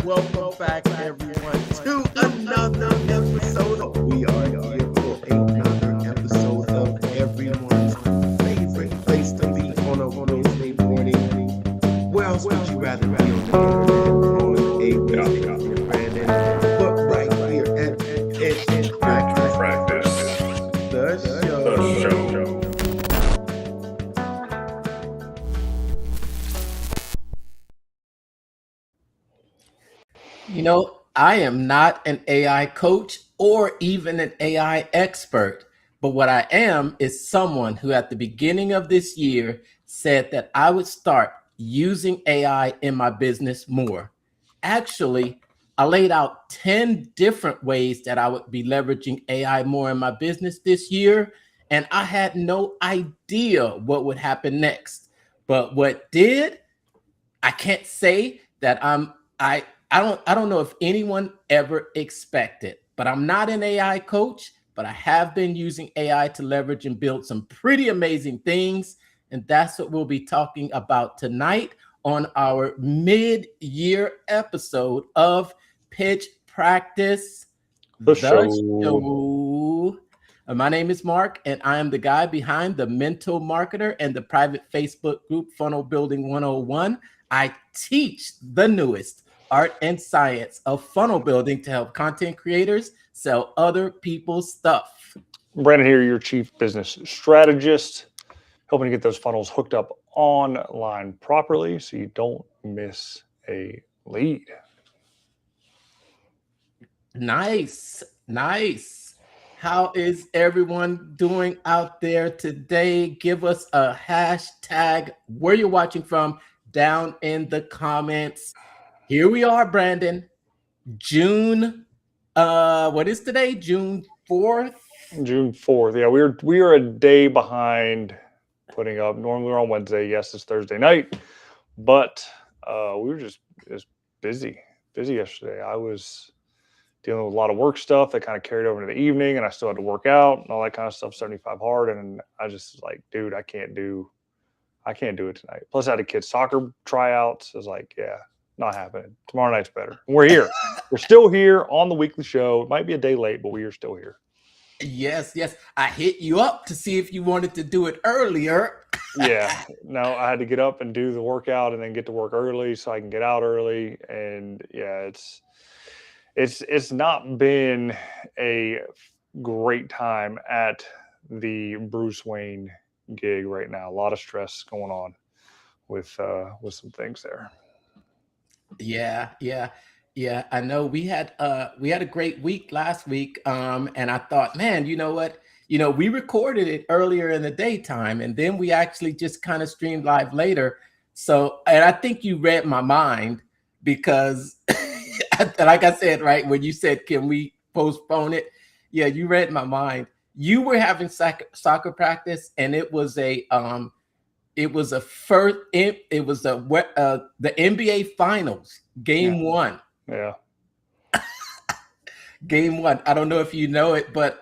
welcome back everyone to another episode. We are here for another episode of everyone's favorite place to be on a Wednesday morning. Where else would you rather be on the internet on a Wednesday morning, Brandon? But right here at Practice, the show. You know, I am not an AI coach or even an AI expert, but what I am is someone who at the beginning of this year said that I would start using AI in my business more. Actually, I laid out 10 different ways that I would be leveraging AI more in my business this year, and I had no idea what would happen next. But what did, I can't say that I don't know if anyone ever expected, but I'm not an AI coach, but I have been using AI to leverage and build some pretty amazing things. And that's what we'll be talking about tonight on our mid-year episode of Pitch Practice, The show. My name is Mark, and I am the guy behind the Mental Marketer and the private Facebook group Funnel Building 101. I teach the newest art and science of funnel building to help content creators sell other people's stuff. Brandon here, your chief business strategist, helping to get those funnels hooked up online properly so you don't miss a lead. Nice. How is everyone doing out there today? Give us a hashtag where you're watching from down in the comments. Here we are, Brandon. June, what is today? June 4th? June 4th. Yeah, we are a day behind putting up. Normally we're on Wednesday. Yes, it's Thursday night, but we were just busy yesterday. I was dealing with a lot of work stuff that kind of carried over into the evening, and I still had to work out and all that kind of stuff, 75 hard. And I just was like, dude, I can't do it tonight. Plus I had a kid's soccer tryouts. I was like, yeah, not happening. Tomorrow night's better. And we're here. We're still here on the weekly show. It might be a day late, but we are still here. Yes. I hit you up to see if you wanted to do it earlier. Yeah. No, I had to get up and do the workout and then get to work early so I can get out early. And yeah, it's not been a great time at the Bruce Wayne gig right now. A lot of stress going on with some things there. Yeah. I know we had a great week last week. And I thought, man, you know what? We recorded it earlier in the daytime, and then we actually just kind of streamed live later. So, and I think you read my mind because, like I said, right when you said, "Can we postpone it?" Yeah, you read my mind. You were having soccer practice, and the NBA Finals game one. Yeah. Game one. I don't know if you know it, but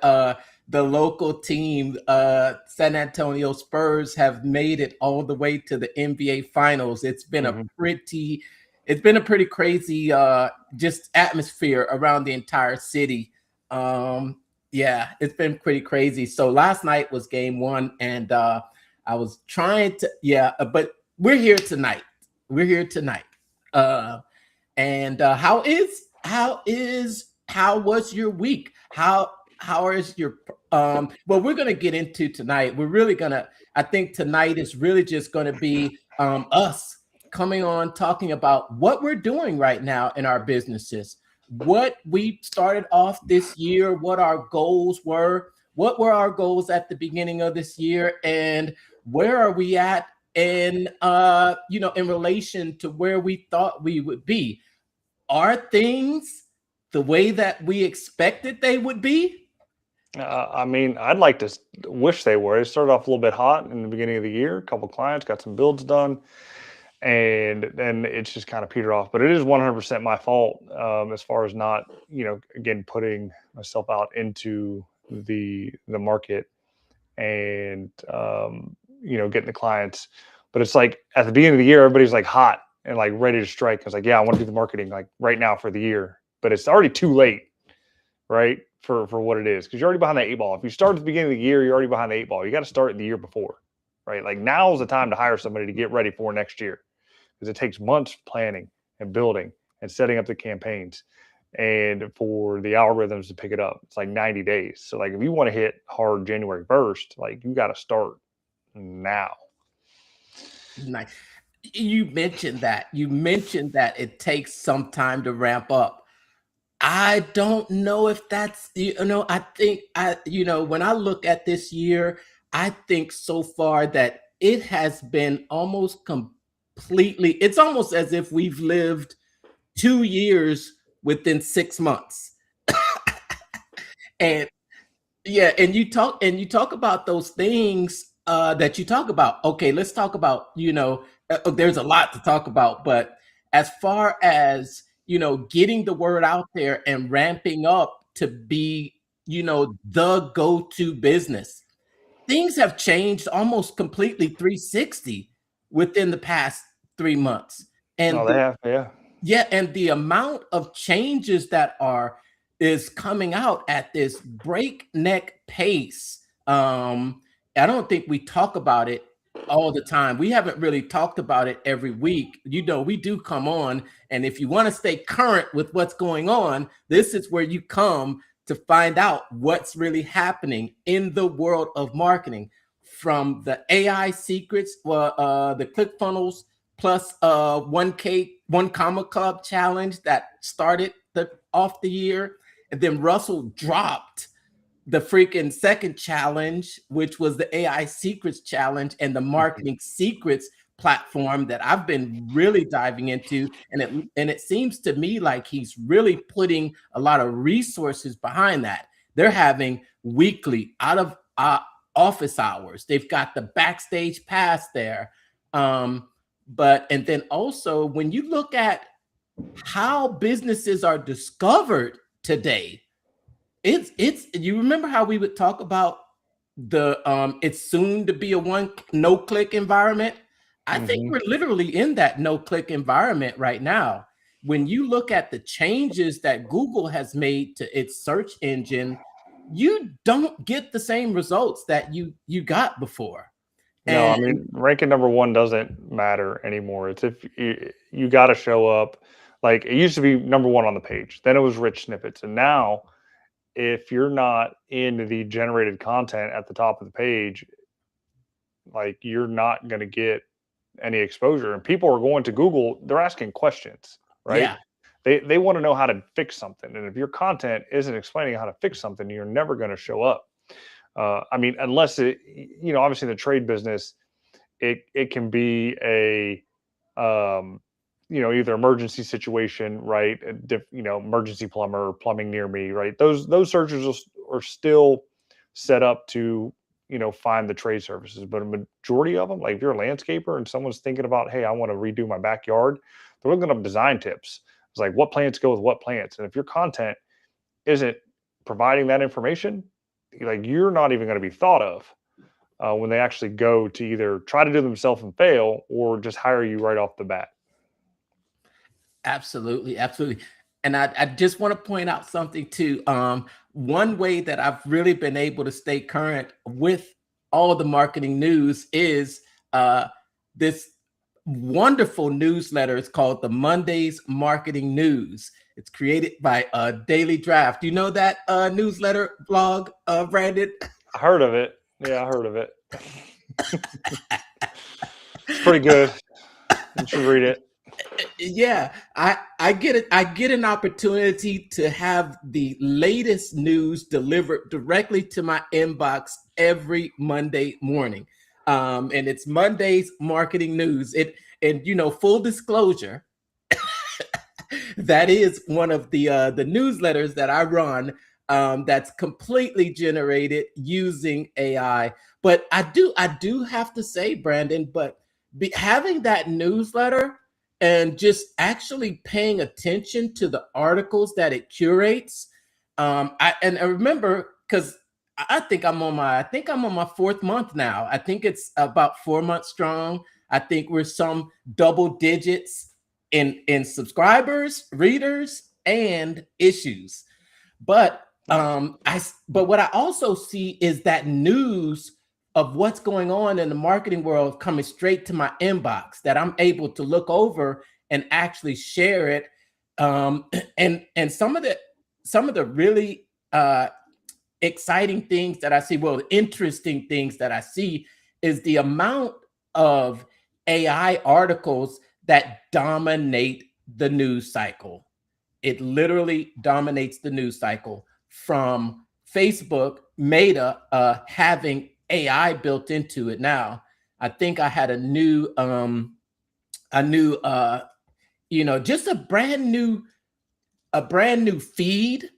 the local team, San Antonio Spurs, have made it all the way to the NBA Finals. It's been a pretty crazy just atmosphere around the entire city. Yeah, it's been pretty crazy. So last night was game one, and I was trying to, but we're here tonight. And how was your week? How is your well, we're gonna get into tonight. I think tonight is really just gonna be us coming on talking about what we're doing right now in our businesses, what we started off this year, what our goals were, what were our goals at the beginning of this year, and where are we at in in relation to where we thought we would be. Are things the way that we expected they would be? I mean, I'd like to wish they were. It started off a little bit hot in the beginning of the year. A couple clients got some builds done, and then it's just kind of petered off. But it is 100% my fault as far as not, again, putting myself out into the market and getting the clients. But it's like at the beginning of the year, everybody's like hot and like ready to strike. I was like, yeah, I want to do the marketing like right now for the year, but it's already too late, right? For what it is, because you're already behind the 8 ball. If you start at the beginning of the year, you're already behind the 8 ball. You got to start the year before, right? Like now's the time to hire somebody to get ready for next year, because it takes months planning and building and setting up the campaigns, and for the algorithms to pick it up, it's like 90 days. So like if you want to hit hard January 1st, like you got to start now. Nice. You mentioned that. You mentioned that it takes some time to ramp up. I don't know if that's, I think when I look at this year, I think so far that it has been almost completely, it's almost as if we've lived 2 years within 6 months. And yeah, and you talk about those things that you talk about. Okay, let's talk about, there's a lot to talk about, but as far as, getting the word out there and ramping up to be, the go-to business, things have changed almost completely 360 within the past 3 months. No, And they have, yeah. yeah, and the amount of changes that is coming out at this breakneck pace. I don't think we talk about it all the time. We haven't really talked about it every week. We do come on, and if you want to stay current with what's going on, this is where you come to find out what's really happening in the world of marketing, from the AI secrets, the ClickFunnels plus 1K 1 Comma Club challenge that started off the year, and then Russell dropped the freaking second challenge, which was the AI secrets challenge and the marketing secrets platform that I've been really diving into, and it seems to me like he's really putting a lot of resources behind that. They're having weekly out of office hours. They've got the backstage pass there. And then also, when you look at how businesses are discovered today, it's you remember how we would talk about it's soon to be a no-click environment. I think we're literally in that no-click environment right now. When you look at the changes that Google has made to its search engine, you don't get the same results that you got before. No, I mean, ranking number one doesn't matter anymore. It's if you got to show up. Like it used to be number one on the page, then it was rich snippets, and now if you're not in the generated content at the top of the page, like you're not going to get any exposure. And people are going to Google, they're asking questions, right? Yeah. They want to know how to fix something, and if your content isn't explaining how to fix something, you're never going to show up. I mean, unless it, obviously the trade business, it can be a, either emergency situation, right? Emergency plumber, plumbing near me, right? Those searches are still set up to, find the trade services. But a majority of them, like if you're a landscaper and someone's thinking about, hey, I want to redo my backyard, they're looking up design tips. It's like what plants go with what plants. And if your content isn't providing that information, like you're not even going to be thought of when they actually go to either try to do themselves and fail or just hire you right off the bat. Absolutely. Absolutely. And I just want to point out something too. One way that I've really been able to stay current with all the marketing news is this wonderful newsletter. It's called the Mondays Marketing News. It's created by Daily Draft. Do you know that newsletter blog, Brandon? I heard of it. Yeah, I heard of it. It's pretty good. You should read it. Yeah, I get it. I get an opportunity to have the latest news delivered directly to my inbox every Monday morning. And it's Monday's Marketing News. Full disclosure, that is one of the newsletters that I run that's completely generated using AI. But I do have to say, Brandon, but having that newsletter and just actually paying attention to the articles that it curates, I remember, because I think I'm on my fourth month now. I think it's about 4 months strong. I think we're some double digits in subscribers, readers, and issues. But but what I also see is that news of what's going on in the marketing world coming straight to my inbox that I'm able to look over and actually share it. And some of the really exciting things that I see, well, interesting things that I see is the amount of AI articles that dominate the news cycle. It literally dominates the news cycle, from Facebook Meta having AI built into it now. I think I had a new just a brand new feed,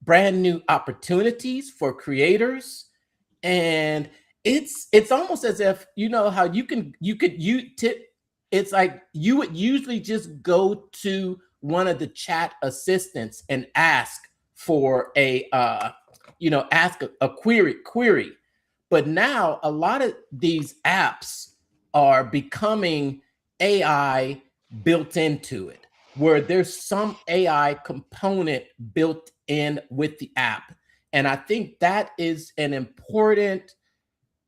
brand new opportunities for creators. And it's almost as if, how it's like you would usually just go to one of the chat assistants and ask for ask a query. But now a lot of these apps are becoming AI built into it, where there's some AI component built in with the app. And I think that is an important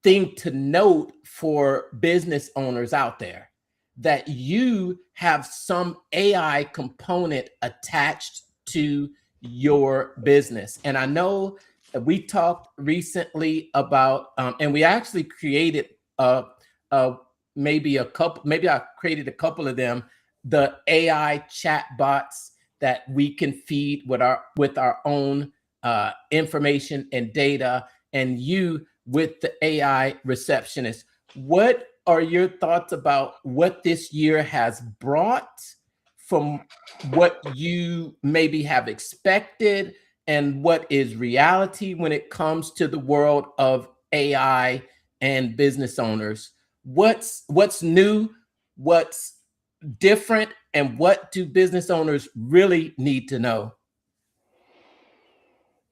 thing to note for business owners out there, that you have some AI component attached to your business. And I know that we talked recently about, and we actually created maybe I created a couple of them, the AI chat bots that we can feed with our own information and data, and you with the AI receptionist. What are your thoughts about what this year has brought from what you maybe have expected, and what is reality when it comes to the world of AI and business owners? What's new? What's different? And what do business owners really need to know?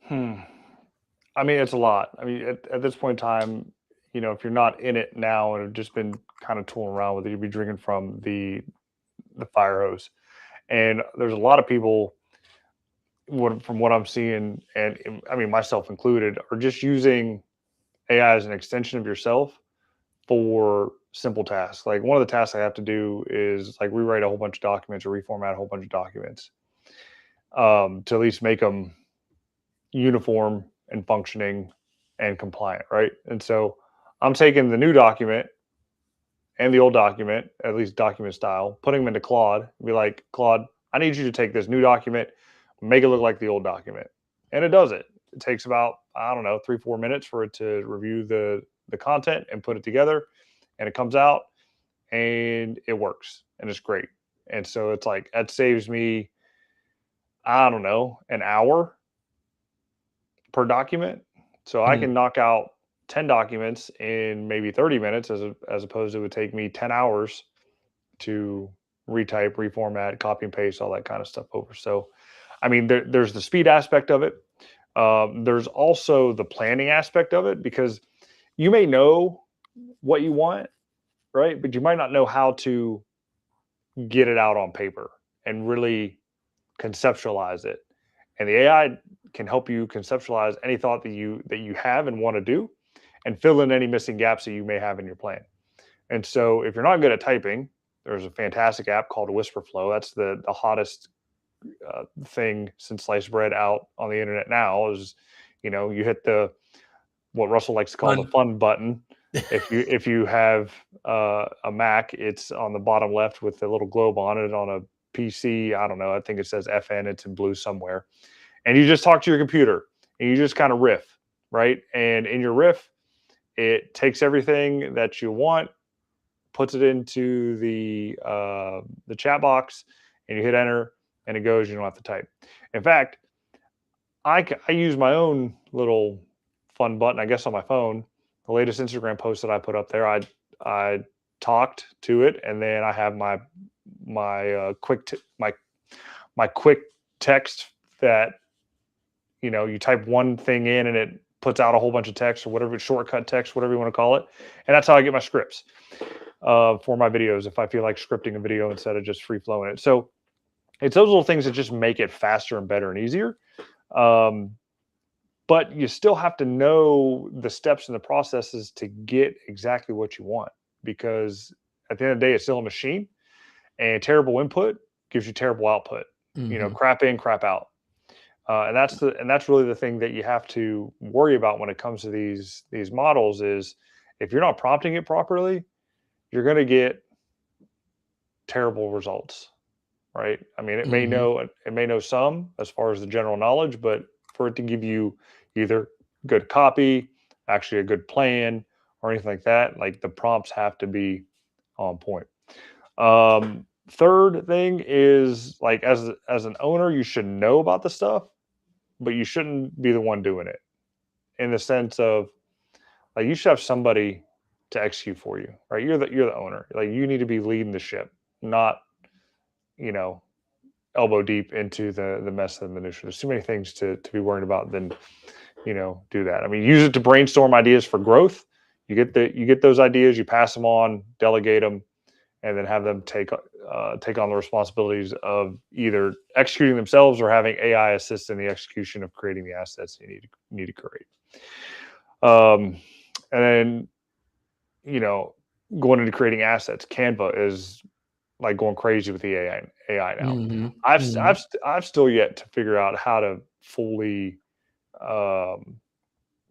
I mean, it's a lot. I mean, at this point in time, if you're not in it now and have just been kind of tooling around with it, you'll be drinking from the fire hose. And there's a lot of people, from what I'm seeing, and I mean myself included, are just using AI as an extension of yourself for simple tasks. Like, one of the tasks I have to do is like rewrite a whole bunch of documents or reformat a whole bunch of documents, to at least make them uniform and functioning and compliant, right? And so I'm taking the new document and the old document, at least document style, putting them into Claude, and be like, Claude, I need you to take this new document, make it look like the old document. And it does it. It takes about, I don't know, 3-4 minutes for it to review the content and put it together. And it comes out and it works and it's great. And so it's like, that saves me, I don't know, an hour per document. So I can knock out 10 documents in maybe 30 minutes, as opposed to it would take me 10 hours to retype, reformat, copy and paste, all that kind of stuff over. So, I mean, there's the speed aspect of it. There's also the planning aspect of it, because you may know what you want, right? But you might not know how to get it out on paper and really conceptualize it. And the AI can help you conceptualize any thought that you have and want to do, and fill in any missing gaps that you may have in your plan. And so if you're not good at typing, there's a fantastic app called Whisperflow. That's the hottest thing since sliced bread out on the internet now. Is, you hit what Russell likes to call the fun button. If you have a Mac, it's on the bottom left with a little globe on it. On a PC, I don't know, I think it says FN, it's in blue somewhere. And you just talk to your computer and you just kind of riff, right? And in your riff, it takes everything that you want, puts it into the chat box, and you hit enter, and it goes. You don't have to type. In fact, I use my own little fun button, I guess, on my phone. The latest Instagram post that I put up there, I talked to it, and then I have my quick text that, you type one thing in and it puts out a whole bunch of text, or whatever, shortcut text, whatever you want to call it. And that's how I get my scripts. for my videos if I feel like scripting a video instead of just free flowing it. So it's those little things that just make it faster and better and easier. But you still have to know the steps and the processes to get exactly what you want, because at the end of the day, it's still a machine, and terrible input gives you terrible output. Mhm. Crap in, crap out. And that's really the thing that you have to worry about when it comes to these models is if you're not prompting it properly, you're going to get terrible results, right? I mean, it Mhm. may know some as far as the general knowledge, but for it to give you either good copy, actually a good plan, or anything like that, like the prompts have to be on point. Third thing is like as an owner, you should know about the stuff, but you shouldn't be the one doing it. In the sense of like you should have somebody to execute for you, right? You're the owner. Like you need to be leading the ship, not you know elbow deep into the mess of the minutia. There's too many things to be worried about than do that. I mean, use it to brainstorm ideas for growth. You get those ideas, you pass them on, delegate them, and then have them take on the responsibilities of either executing themselves or having AI assist in the execution of creating the assets you need to create. And then going into creating assets, Canva is like going crazy with the AI now. Mhm. I've still yet to figure out how to fully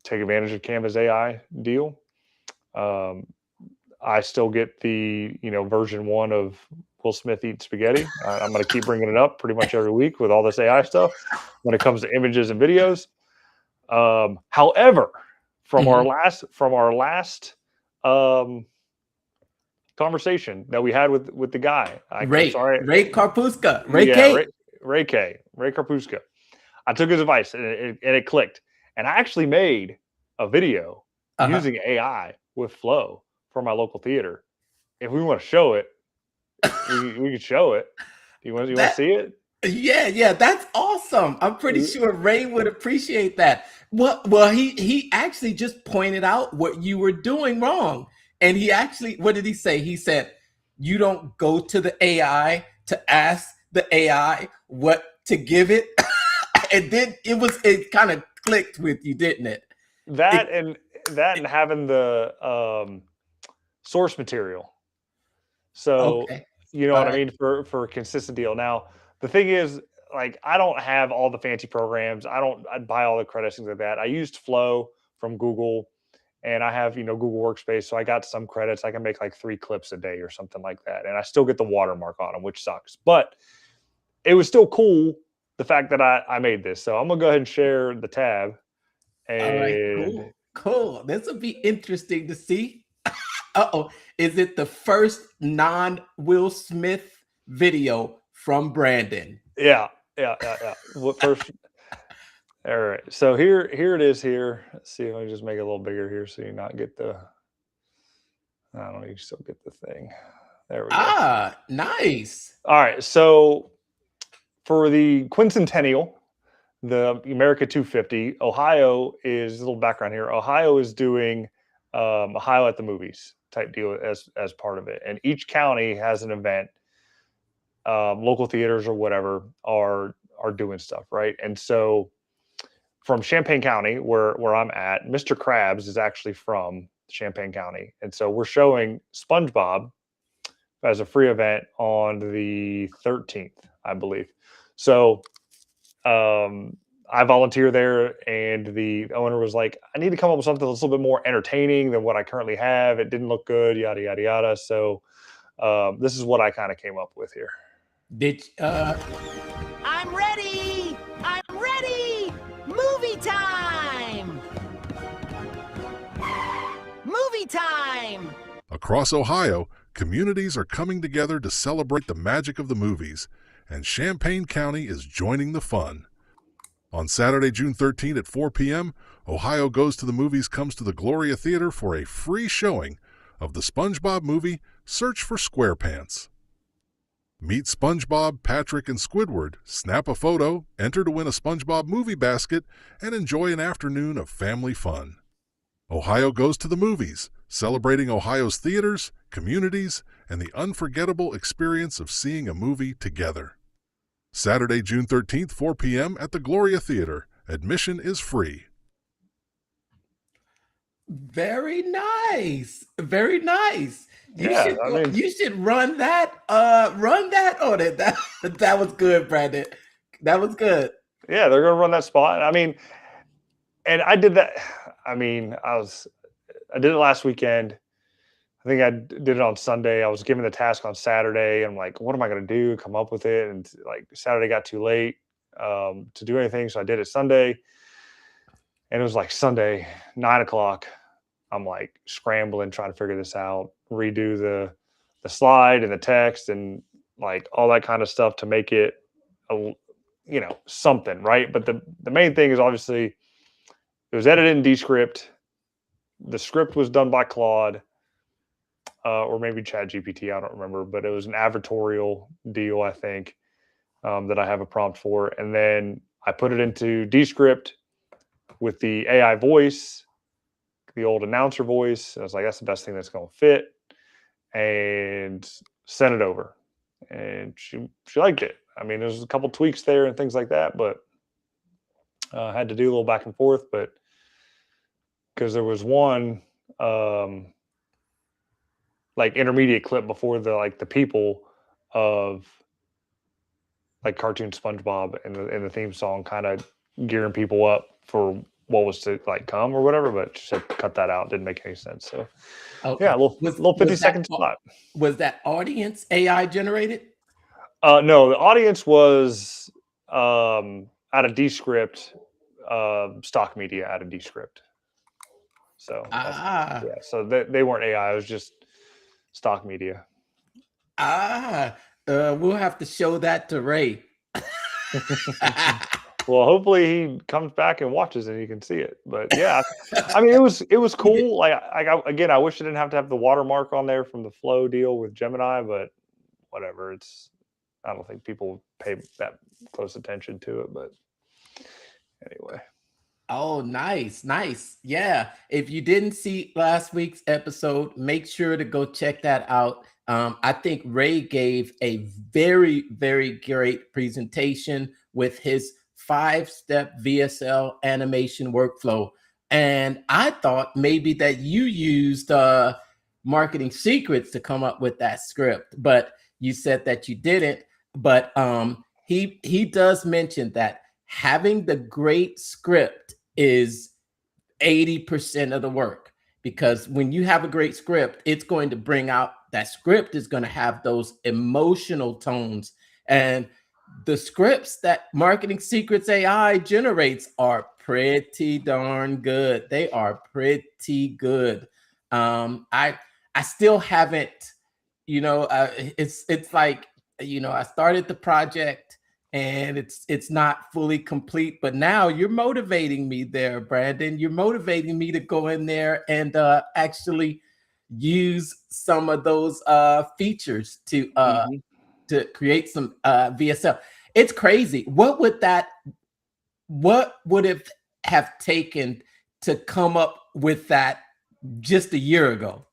take advantage of Canva's AI deal. Um, I still get the version 1 of Will Smith eat spaghetti. I'm going to keep bringing it up pretty much every week with all this AI stuff when it comes to images and videos. However, from our Mhm. last conversation that we had with the guy, I'm sorry, Ray Karpuska, Ray yeah, K. Ray Karpuska. I took his advice and it clicked. And I actually made a video Uh-huh. using AI with Flow for my local theater. If we want to show it, we could show it. Do you want to That see it? yeah, that's awesome. I'm pretty sure Ray would appreciate that. Well, he actually just pointed out what you were doing wrong. And he actually, what did he say? He said, you don't go to the AI to ask the AI what to give it. And then it kind of clicked with you, didn't it? That It and having the source material. So okay. you know All what I right. mean for a consistent deal. Now the thing is, like I don't have all the fancy programs. I buy all the credits things like that. I used Flow from Google, and I have Google Workspace, so I got some credits. I can make like 3 clips a day or something like that, and I still get the watermark on them, which sucks. But it was still cool the fact that I made this. So I'm gonna go ahead and share the tab All right, and cool. This will be interesting to see. Uh-oh. Is it the first non-Will Smith video from Brandon? yeah. What first? All right. So here it is. Here, let's see if I can just make it a little bigger here, so you not get the. I don't know. You still get the thing. There we go. Ah, nice. All right. So for the quincentennial, the America 250, Ohio is a little background here. Ohio is doing Ohio at the movies type deal as part of it, and each county has an event. Local theaters or whatever are doing stuff, right? And so from Champaign County, where I'm at, Mr. Krabs is actually from Champaign County, and so we're showing SpongeBob as a free event on the 13th, I believe. So I volunteer there, and the owner was like, "I need to come up with something that's a little bit more entertaining than what I currently have. It didn't look good, yada yada yada." So this is what I kind of came up with here. Did I'm ready! I'm ready! Movie time! Movie time! Across Ohio, communities are coming together to celebrate the magic of the movies, and Champaign County is joining the fun. On Saturday, June 13th at 4 p.m., Ohio Goes to the Movies comes to the Gloria Theater for a free showing of the SpongeBob movie Search for SquarePants. Meet SpongeBob, Patrick, and Squidward, snap a photo, enter to win a SpongeBob movie basket, and enjoy an afternoon of family fun. Ohio Goes to the Movies, celebrating Ohio's theaters, communities, and the unforgettable experience of seeing a movie together. Saturday, June 13th, 4 p.m. at the Gloria Theater. Admission is free. Very nice. Very nice. Yeah, I mean, You should run that on it. That was good, Brandon. That was good. yeah, they're going to run that spot. I mean, and I did that. I mean, I did it last weekend. I think I did it on Sunday. I was given the task on Saturday. I'm like, what am I going to do? Come up with it. And like Saturday got too late to do anything. So I did it Sunday. And it was like Sunday, 9 o'clock. I'm like scrambling, trying to figure this out, redo the slide and the text and like all that kind of stuff to make it, something, right? But the main thing is obviously it was edited in Descript. The script was done by Claude. Or maybe ChatGPT, I don't remember, but it was an advertorial deal, I think, that I have a prompt for. And then I put it into Descript with the AI voice, the old announcer voice. I was like, that's the best thing that's going to fit, and sent it over. And she liked it. I mean, there's a couple tweaks there and things like that, but I had to do a little back and forth. But because there was one like intermediate clip before the people of like cartoon SpongeBob and the theme song, kind of gearing people up for what was to like come or whatever, but she said cut that out. Didn't make any sense. So Okay. yeah, a little 50-second spot. Was that audience AI generated? No, the audience was out of Descript, stock media out of Descript. So yeah, so they weren't AI. It was just stock media. We'll have to show that to Ray. Well, hopefully he comes back and watches and he can see it. But yeah, I mean, it was cool. Again, I wish I didn't have to have the watermark on there from the Flow deal with Gemini, but whatever. I don't think people pay that close attention to it. But anyway. Oh, nice. Yeah. If you didn't see last week's episode, make sure to go check that out. I think Ray gave a very, very great presentation with his 5-step VSL animation workflow. And I thought maybe that you used marketing secrets to come up with that script, but you said that you didn't. But he does mention that having the great script is 80% of the work, because when you have a great script, it's going to bring out, that script is going to have those emotional tones. And the scripts that Marketing Secrets AI generates are pretty darn good. They are pretty good. I still haven't, it's like, I started the project and it's not fully complete, but now you're motivating me there, Brandon. You're motivating me to go in there and actually use some of those features to create some VSL. It's crazy. What would it have taken to come up with that just a year ago?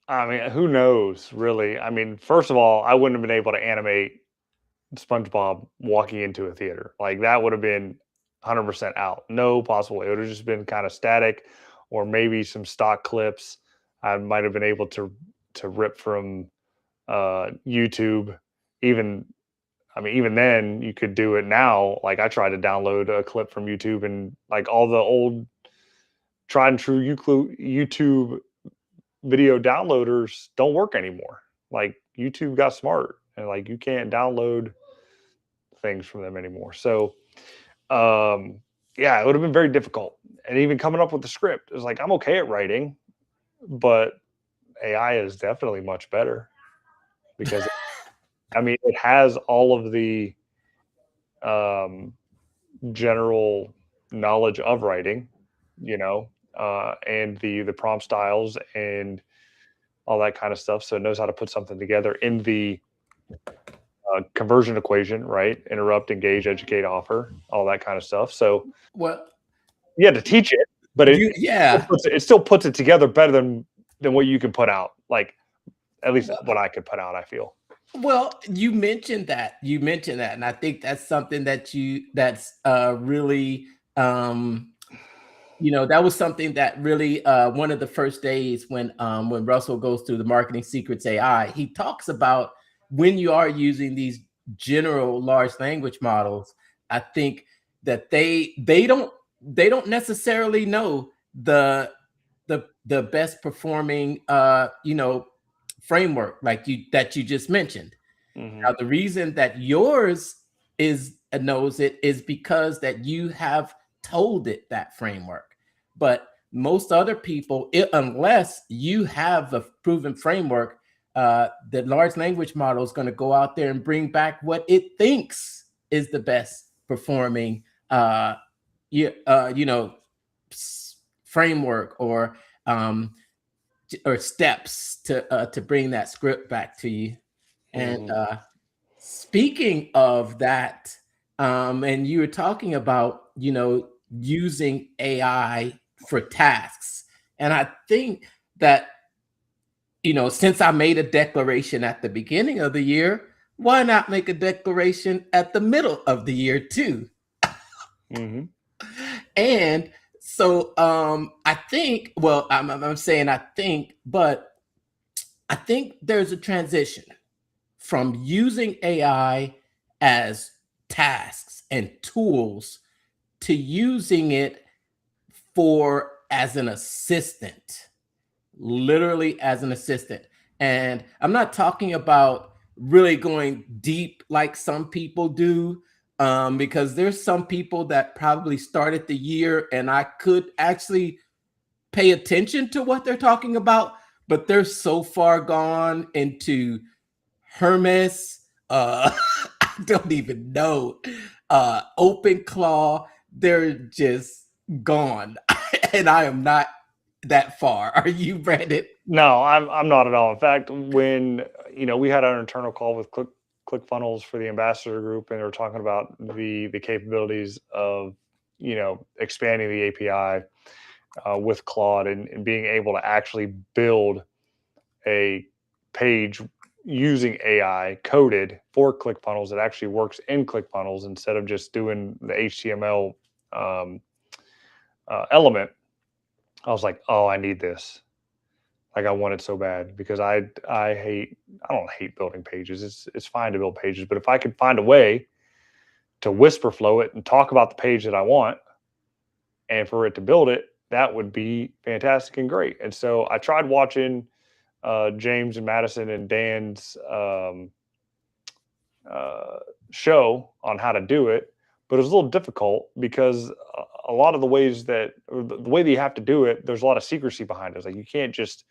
I mean, who knows, really? I mean, first of all, I wouldn't have been able to animate SpongeBob walking into a theater. Like, that would have been 100% out. No possible way. It would have just been kind of static, or maybe some stock clips. I might have been able to rip from YouTube. Even then, you could do it now. Like, I tried to download a clip from YouTube, and like all the old tried and true YouTube video downloaders don't work anymore. Like, YouTube got smart, and like you can't download things from them anymore. So yeah, it would have been very difficult. And even coming up with the script, it was like, I'm okay at writing, but AI is definitely much better, because I mean, it has all of the general knowledge of writing, and the prompt styles and all that kind of stuff. So it knows how to put something together in the conversion equation, right? Interrupt, engage, educate, offer, all that kind of stuff. So, well, you had to teach it, but yeah. it still puts it together better than what you can put out. Like at least what I could put out, I feel. Well, you mentioned that, and I think that's something that's really, that was something that really, one of the first days when Russell goes through the Marketing Secrets AI, he talks about when you are using these general large language models, I think that they don't necessarily know the best performing framework like that you just mentioned. Now, the reason that yours knows it is because that you have told it that framework. But most other people, unless you have a proven framework, the large language model is going to go out there and bring back what it thinks is the best performing, framework or steps to bring that script back to you. And speaking of that, and you were talking about, using AI for tasks. And I think that, since I made a declaration at the beginning of the year, why not make a declaration at the middle of the year too? And so I think, well, I'm saying I think, but I think there's a transition from using AI as tasks and tools to using it as an assistant, literally as an assistant. And I'm not talking about really going deep like some people do, because there's some people that probably started the year and I could actually pay attention to what they're talking about, but they're so far gone into Hermes, I don't even know, OpenClaw, they're just gone. And I am not that far. Are you, Brandon? No, I'm not at all. In fact, when we had our internal call with ClickFunnels for the ambassador group, and they were talking about the capabilities of expanding the API with Claude and being able to actually build a page using AI coded for ClickFunnels that actually works in ClickFunnels instead of just doing the HTML element. I was like, oh, I need this. Like I want it so bad because I don't hate building pages. It's fine to build pages, but if I could find a way to whisper flow it and talk about the page that I want and for it to build it, that would be fantastic and great. And so I tried watching James and Madison and Dan's show on how to do it, but it was a little difficult because a lot of the ways that, or the way that you have to do it, there's a lot of secrecy behind it. Like you can't just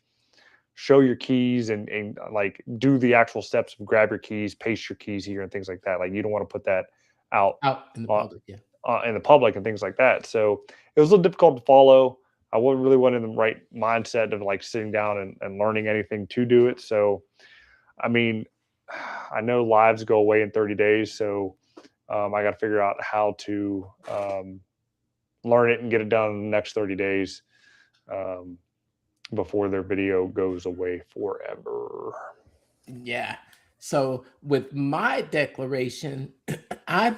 show your keys and like do the actual steps of grab your keys, paste your keys here and things like that. Like you don't want to put that out in the public, in the public and things like that. So it was a little difficult to follow. I really wasn't in the right mindset of like sitting down and learning anything to do it. So, I mean, I know lives go away in 30 days. So I got to figure out how to learn it and get it done in the next 30 days before their video goes away forever. Yeah. So with my declaration, I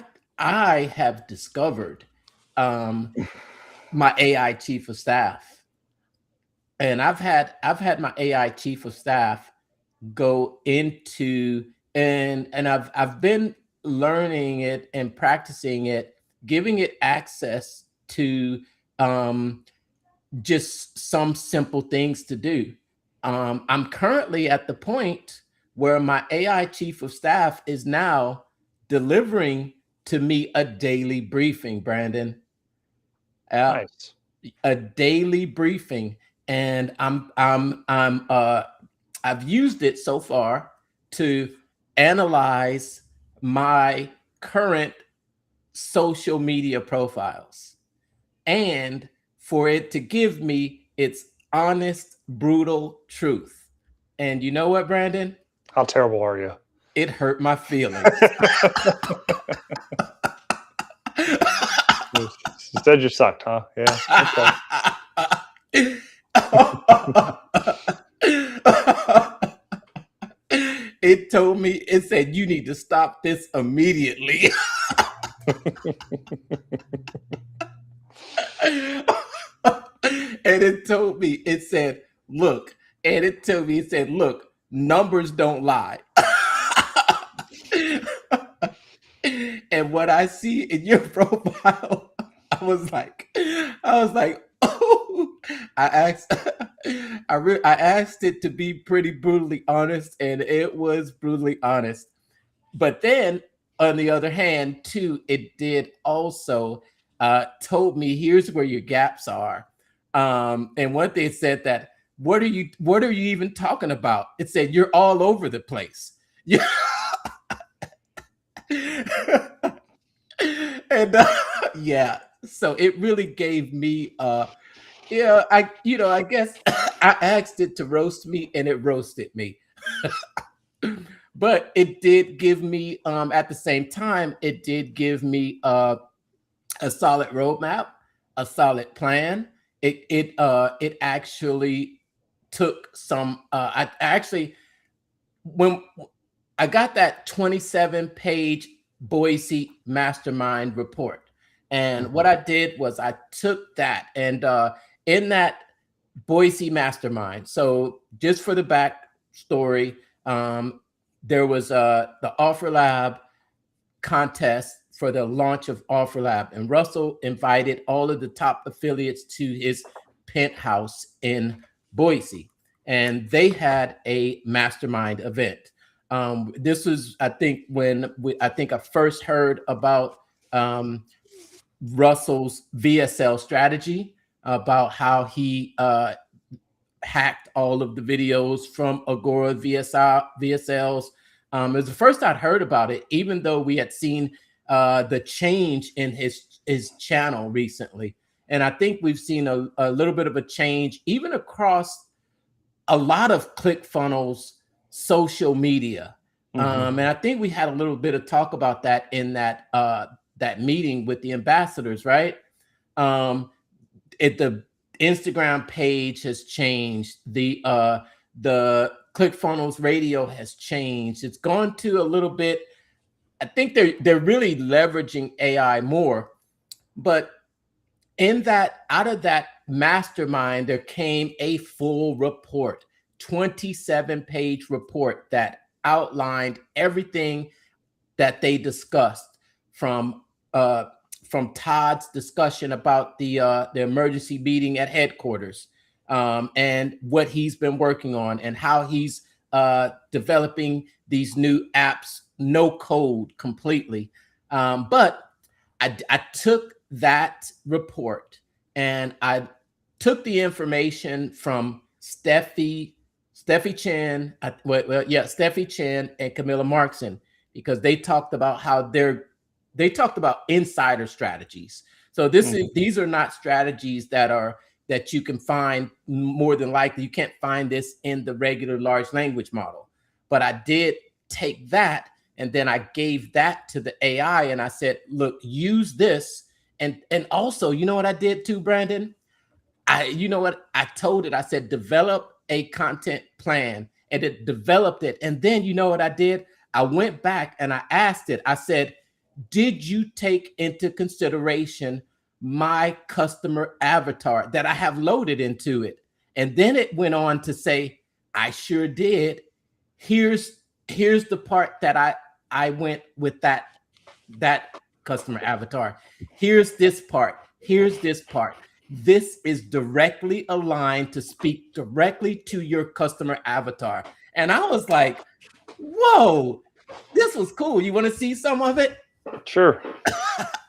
have discovered my AI chief of staff, and I've had my AI chief of staff go into and I've been learning it and practicing it, giving it access to just some simple things to do. I'm currently at the point where my AI chief of staff is now delivering to me a daily briefing, Brandon. Nice. A daily briefing, and I've used it so far to analyze my current social media profiles and for it to give me its honest, brutal truth. And you know what, Brandon? How terrible are you? It hurt my feelings. You said you sucked, huh? Yeah. Okay. It told me, it said, you need to stop this immediately. And it told me, it said, look, and it told me, it said, look, numbers don't lie. And what I see in your profile, I was like, oh, I asked, I asked it to be pretty brutally honest, and it was brutally honest. But then, on the other hand, too, it did also told me here's where your gaps are. And one thing said that what are you even talking about? It said you're all over the place. Yeah. And yeah, so it really gave me yeah, I guess I asked it to roast me and it roasted me. But it did give me at the same time, it did give me a solid roadmap, a solid plan. It actually took some I actually, when I got that 27-page Boise mastermind report. And what I did was I took that and in that Boise mastermind. So just for the backstory, there was the Offer Lab contest for the launch of Offer Lab, and Russell invited all of the top affiliates to his penthouse in Boise, and they had a mastermind event. This was, I think, when I first heard about Russell's VSL strategy, about how he hacked all of the videos from Agora VSLs. It was the first I'd heard about it, even though we had seen the change in his channel recently. And I think we've seen a little bit of a change even across a lot of ClickFunnels social media. And I think we had a little bit of talk about that in that that meeting with the ambassadors, right? The Instagram page has changed. The ClickFunnels radio has changed. It's gone to a little bit. I think they're really leveraging AI more. But in that, out of that mastermind, there came a full report, 27-page report that outlined everything that they discussed, from Todd's discussion about the emergency meeting at headquarters, and what he's been working on, and how he's developing these new apps, no code completely. But I took that report and I took the information from Steffi Chen, Steffi Chen and Camilla Markson, because they talked about how they talked about insider strategies. So these are not strategies that you can find. More than likely, you can't find this in the regular large language model. But I did take that, and then I gave that to the AI, and I said, look, use this. And also, you know what I did too, Brandon? I told it, I said, develop a content plan, and it developed it. And then you know what I did? I went back and I asked it, I said, did you take into consideration my customer avatar that I have loaded into it? And then it went on to say, I sure did. Here's the part that I went with that customer avatar. Here's this part. Here's this part. This is directly aligned to speak directly to your customer avatar. And I was like, whoa, this was cool. You want to see some of it? Sure.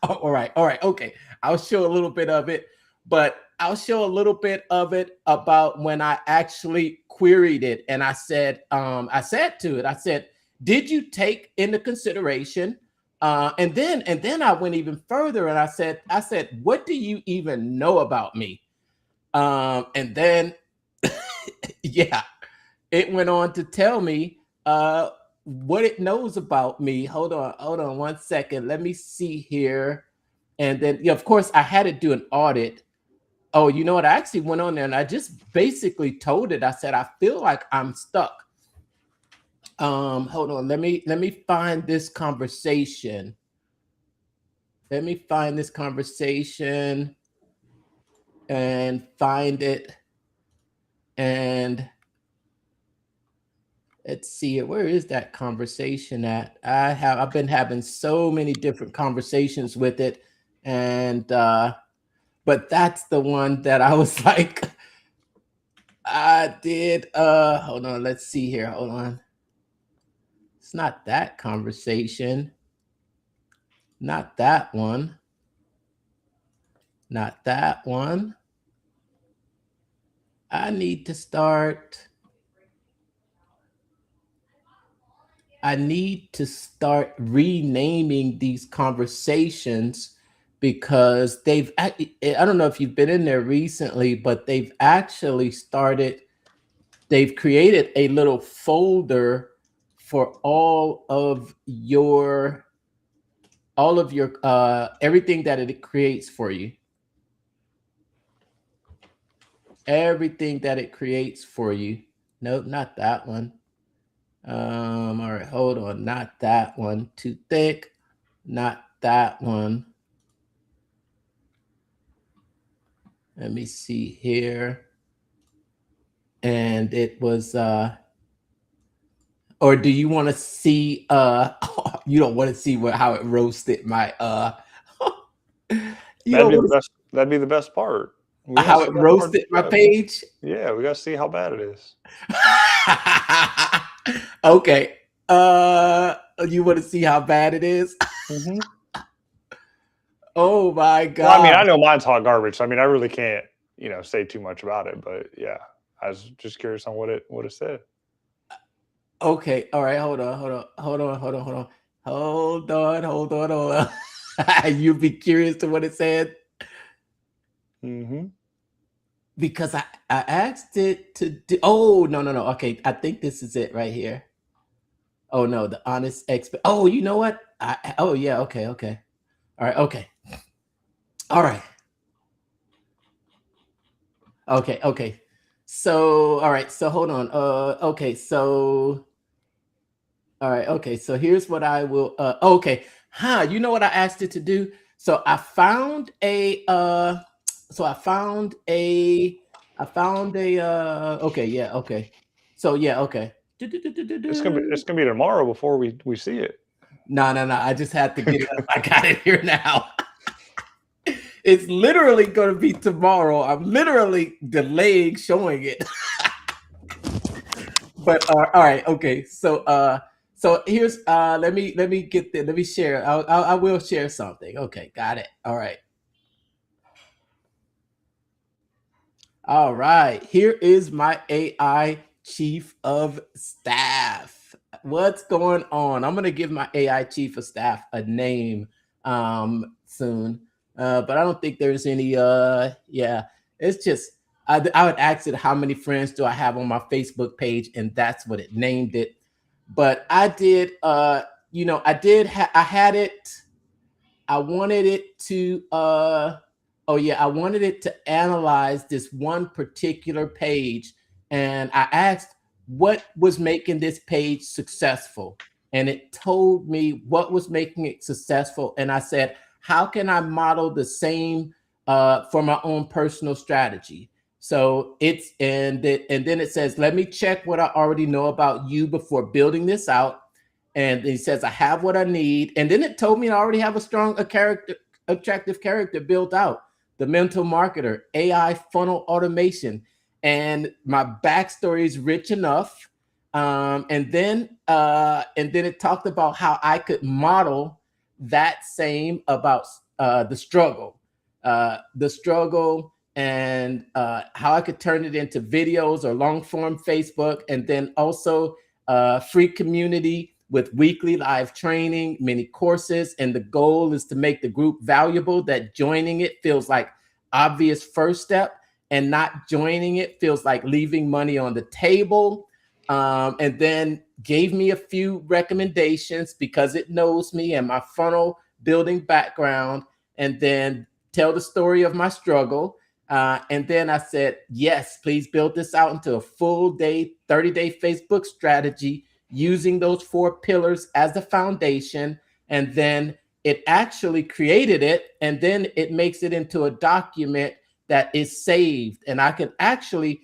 All right. Okay. I'll show a little bit of it, but I'll show a little bit of it about when I actually queried it. And I said to it, did you take into consideration? And then I went even further and I said, what do you even know about me? And then, yeah, it went on to tell me what it knows about me. Hold on 1 second. Let me see here. And then, of course, I had to do an audit Oh, you know what? I actually went on there and I just basically told it. I said, I feel like I'm stuck. Hold on. Let me find this conversation. Let me find this conversation and find it. And let's see it. Where is that conversation at? I've been having so many different conversations with it. And but that's the one that I was like, I did hold on, let's see here. Hold on. It's not that conversation. Not that one. Not that one. I need to start renaming these conversations because I don't know if you've been in there recently, but they've created a little folder for all of your everything that it creates for you. Everything that it creates for you. Nope, not that one. All right, hold on. Not that one. Too thick. Not that one. Let me see here. And it was or do you want to see you don't want to see how it roasted my you That'd don't be the want to best. That'd be the best part. We see gotta how see it that part. roasted my page? Yeah, we gotta see how bad it is. Okay. You want to see how bad it is? Mm-hmm. Oh my Well, I mean, I god. know mine's hot garbage. So, I mean, I really can't, say too much about it. But yeah, I was just curious on what it said. Okay. All right. Hold on. You'll be curious to what it said Mm-hmm. because I asked it to do. Oh no. Okay, I think this is it right here. Oh no, the honest expert. Oh, you know what? Oh yeah. Okay. All right. Okay. All right. Okay. So all right. So hold on. Okay. So all right. Okay. So here's what I will. Okay. You know what I asked it to do? So I found a. Okay. Yeah. Okay. So yeah. Okay. It's gonna be tomorrow before we see it. No. I just had to get it up. I got it here now. It's literally going to be tomorrow. I'm literally delaying showing it. But all right. Okay. So here's let me get there. Let me share. I will share something. Okay, got it. All right. All right. Here is my AI chief of staff. What's going on? I'm gonna give my AI chief of staff a name soon. But I don't think there's any yeah, it's just I would ask it how many friends do I have on my Facebook page, and that's what it named it. But I did I had it. I wanted it to I wanted it to analyze this one particular page, and I asked what was making this page successful, and it told me what was making it successful. And I said, how can I model the same for my own personal strategy? So and then it says, let me check what I already know about you before building this out. And he says, I have what I need. And then it told me I already have attractive character built out. The mental marketer, AI funnel automation. And my backstory is rich enough. And then it talked about how I could model that same about the struggle and how I could turn it into videos or long form Facebook, and then also free community with weekly live training, many courses. And the goal is to make the group valuable, that joining it feels like obvious first step, and not joining it feels like leaving money on the table. And then gave me a few recommendations because it knows me and my funnel building background, and then tell the story of my struggle. And then I said, yes, please build this out into a full day, 30-day Facebook strategy using those 4 pillars as the foundation. And then it actually created it, and then it makes it into a document that is saved. And I can actually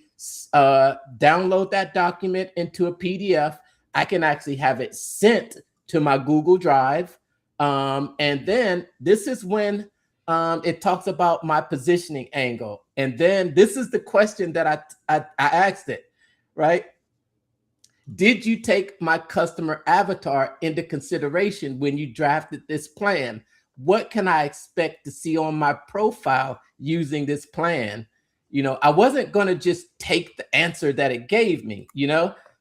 download that document into a PDF. I can actually have it sent to my Google Drive. And then this is when it talks about my positioning angle. And then this is the question that I asked it, right? Did you take my customer avatar into consideration when you drafted this plan? What can I expect to see on my profile using this plan? I wasn't going to just take the answer that it gave me.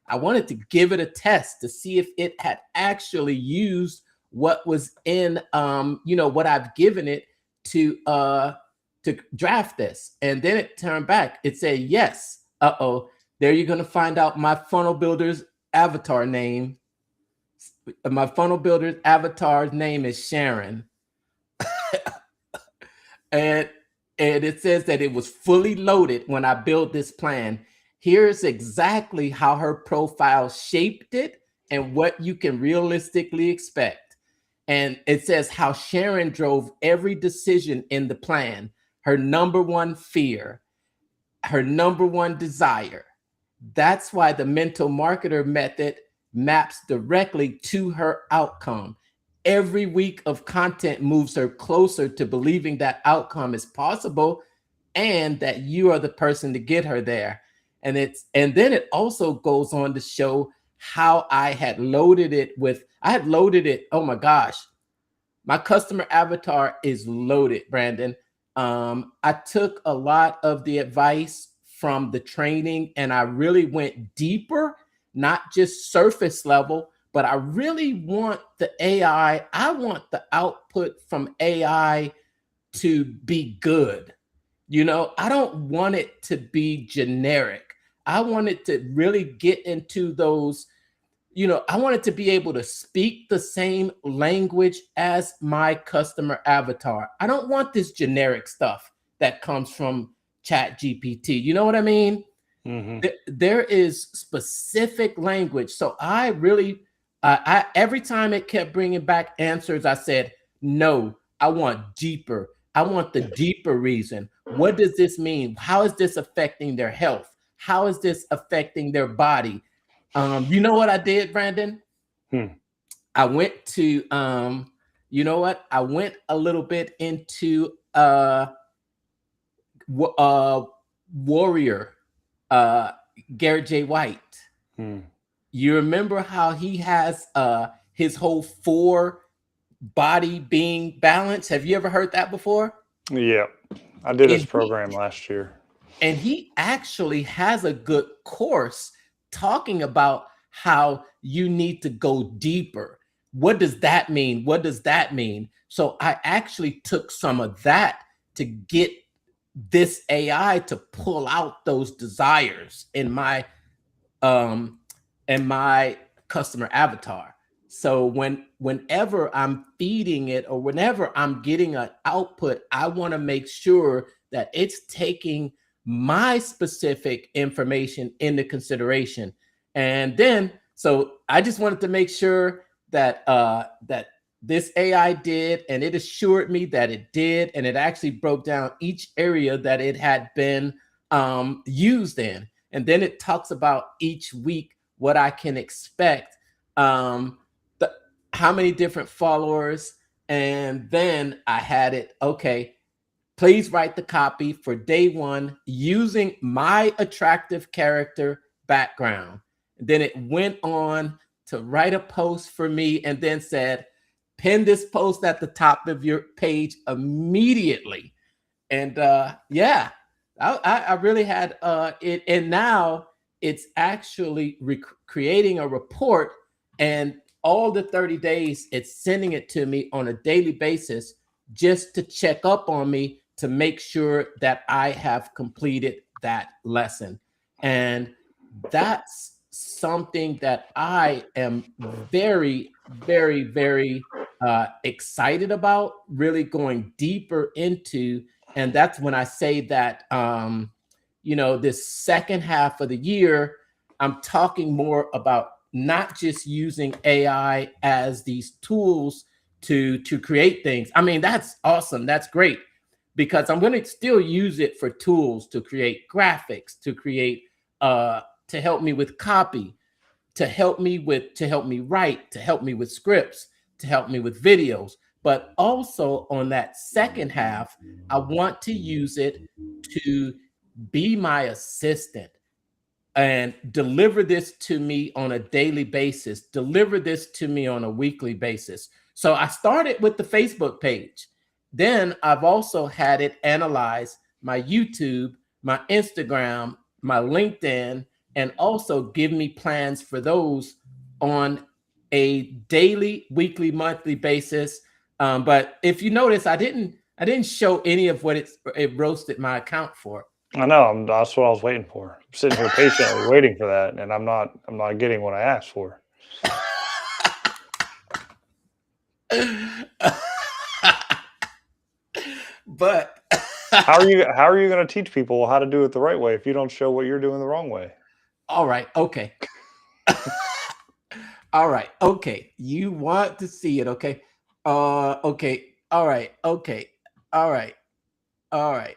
I wanted to give it a test to see if it had actually used what was in, what I've given it to draft this. And then it turned back. It said, yes. There you're going to find out my funnel builder's avatar name. My funnel builder's avatar's name is Sharon. and it says that it was fully loaded when I built this plan. Here's exactly how her profile shaped it and what you can realistically expect. And it says how Sharon drove every decision in the plan. Her number one fear, her number one desire. That's why the mental marketer method maps directly to her outcome. Every week of content moves her closer to believing that outcome is possible and that you are the person to get her there. And then it also goes on to show how I had loaded it. Oh my gosh, my customer avatar is loaded, Brandon. I took a lot of the advice from the training and I really went deeper, not just surface level, but I really want the AI. I want the output from AI to be good. I don't want it to be generic. I want it to really get into those, I want it to be able to speak the same language as my customer avatar. I don't want this generic stuff that comes from Chat GPT. You know what I mean? Mm-hmm. There is specific language. So I really, every time it kept bringing back answers, I said, no, I want deeper. I want the deeper reason. What does this mean? How is this affecting their health? How is this affecting their body? You know what I did, Brandon? I went to, I went a little bit into Warrior, Garrett J. White. You remember how he has his whole 4 body being balanced? Have you ever heard that before? Yeah, I did his program last year. And he actually has a good course talking about how you need to go deeper. What does that mean? What does that mean? So I actually took some of that to get this AI to pull out those desires in my customer avatar. So whenever I'm feeding it or whenever I'm getting an output, I want to make sure that it's taking my specific information into consideration. And then, so I just wanted to make sure that that this AI did, and it assured me that it did, and it actually broke down each area that it had been used in. And then it talks about each week what I can expect, how many different followers, and then I had it, okay, please write the copy for day 1 using my attractive character background. And then it went on to write a post for me and then said, pin this post at the top of your page immediately. And yeah, I really had it. And now it's actually creating a report, and all the 30 days, it's sending it to me on a daily basis just to check up on me to make sure that I have completed that lesson. And that's something that I am very, very, very excited about, really going deeper into And that's when I say that, this second half of the year, I'm talking more about not just using AI as these tools to create things. I mean, that's awesome. That's great, because I'm going to still use it for tools to create graphics, to create, to help me with copy, to help me write, to help me with scripts, to help me with videos. But also on that second half, I want to use it to be my assistant and deliver this to me on a daily basis, deliver this to me on a weekly basis. So I started with the Facebook page. Then I've also had it analyze my YouTube, my Instagram, my LinkedIn, and also give me plans for those on a daily, weekly, monthly basis. But if you notice, I didn't show any of what it roasted my account for. I know. That's what I was waiting for. I'm sitting here patiently waiting for that, and I'm not getting what I asked for. But how are you going to teach people how to do it the right way if you don't show what you're doing the wrong way? All right. Okay. All right. Okay. You want to see it. Okay. Okay. All right. Okay. All right. All right.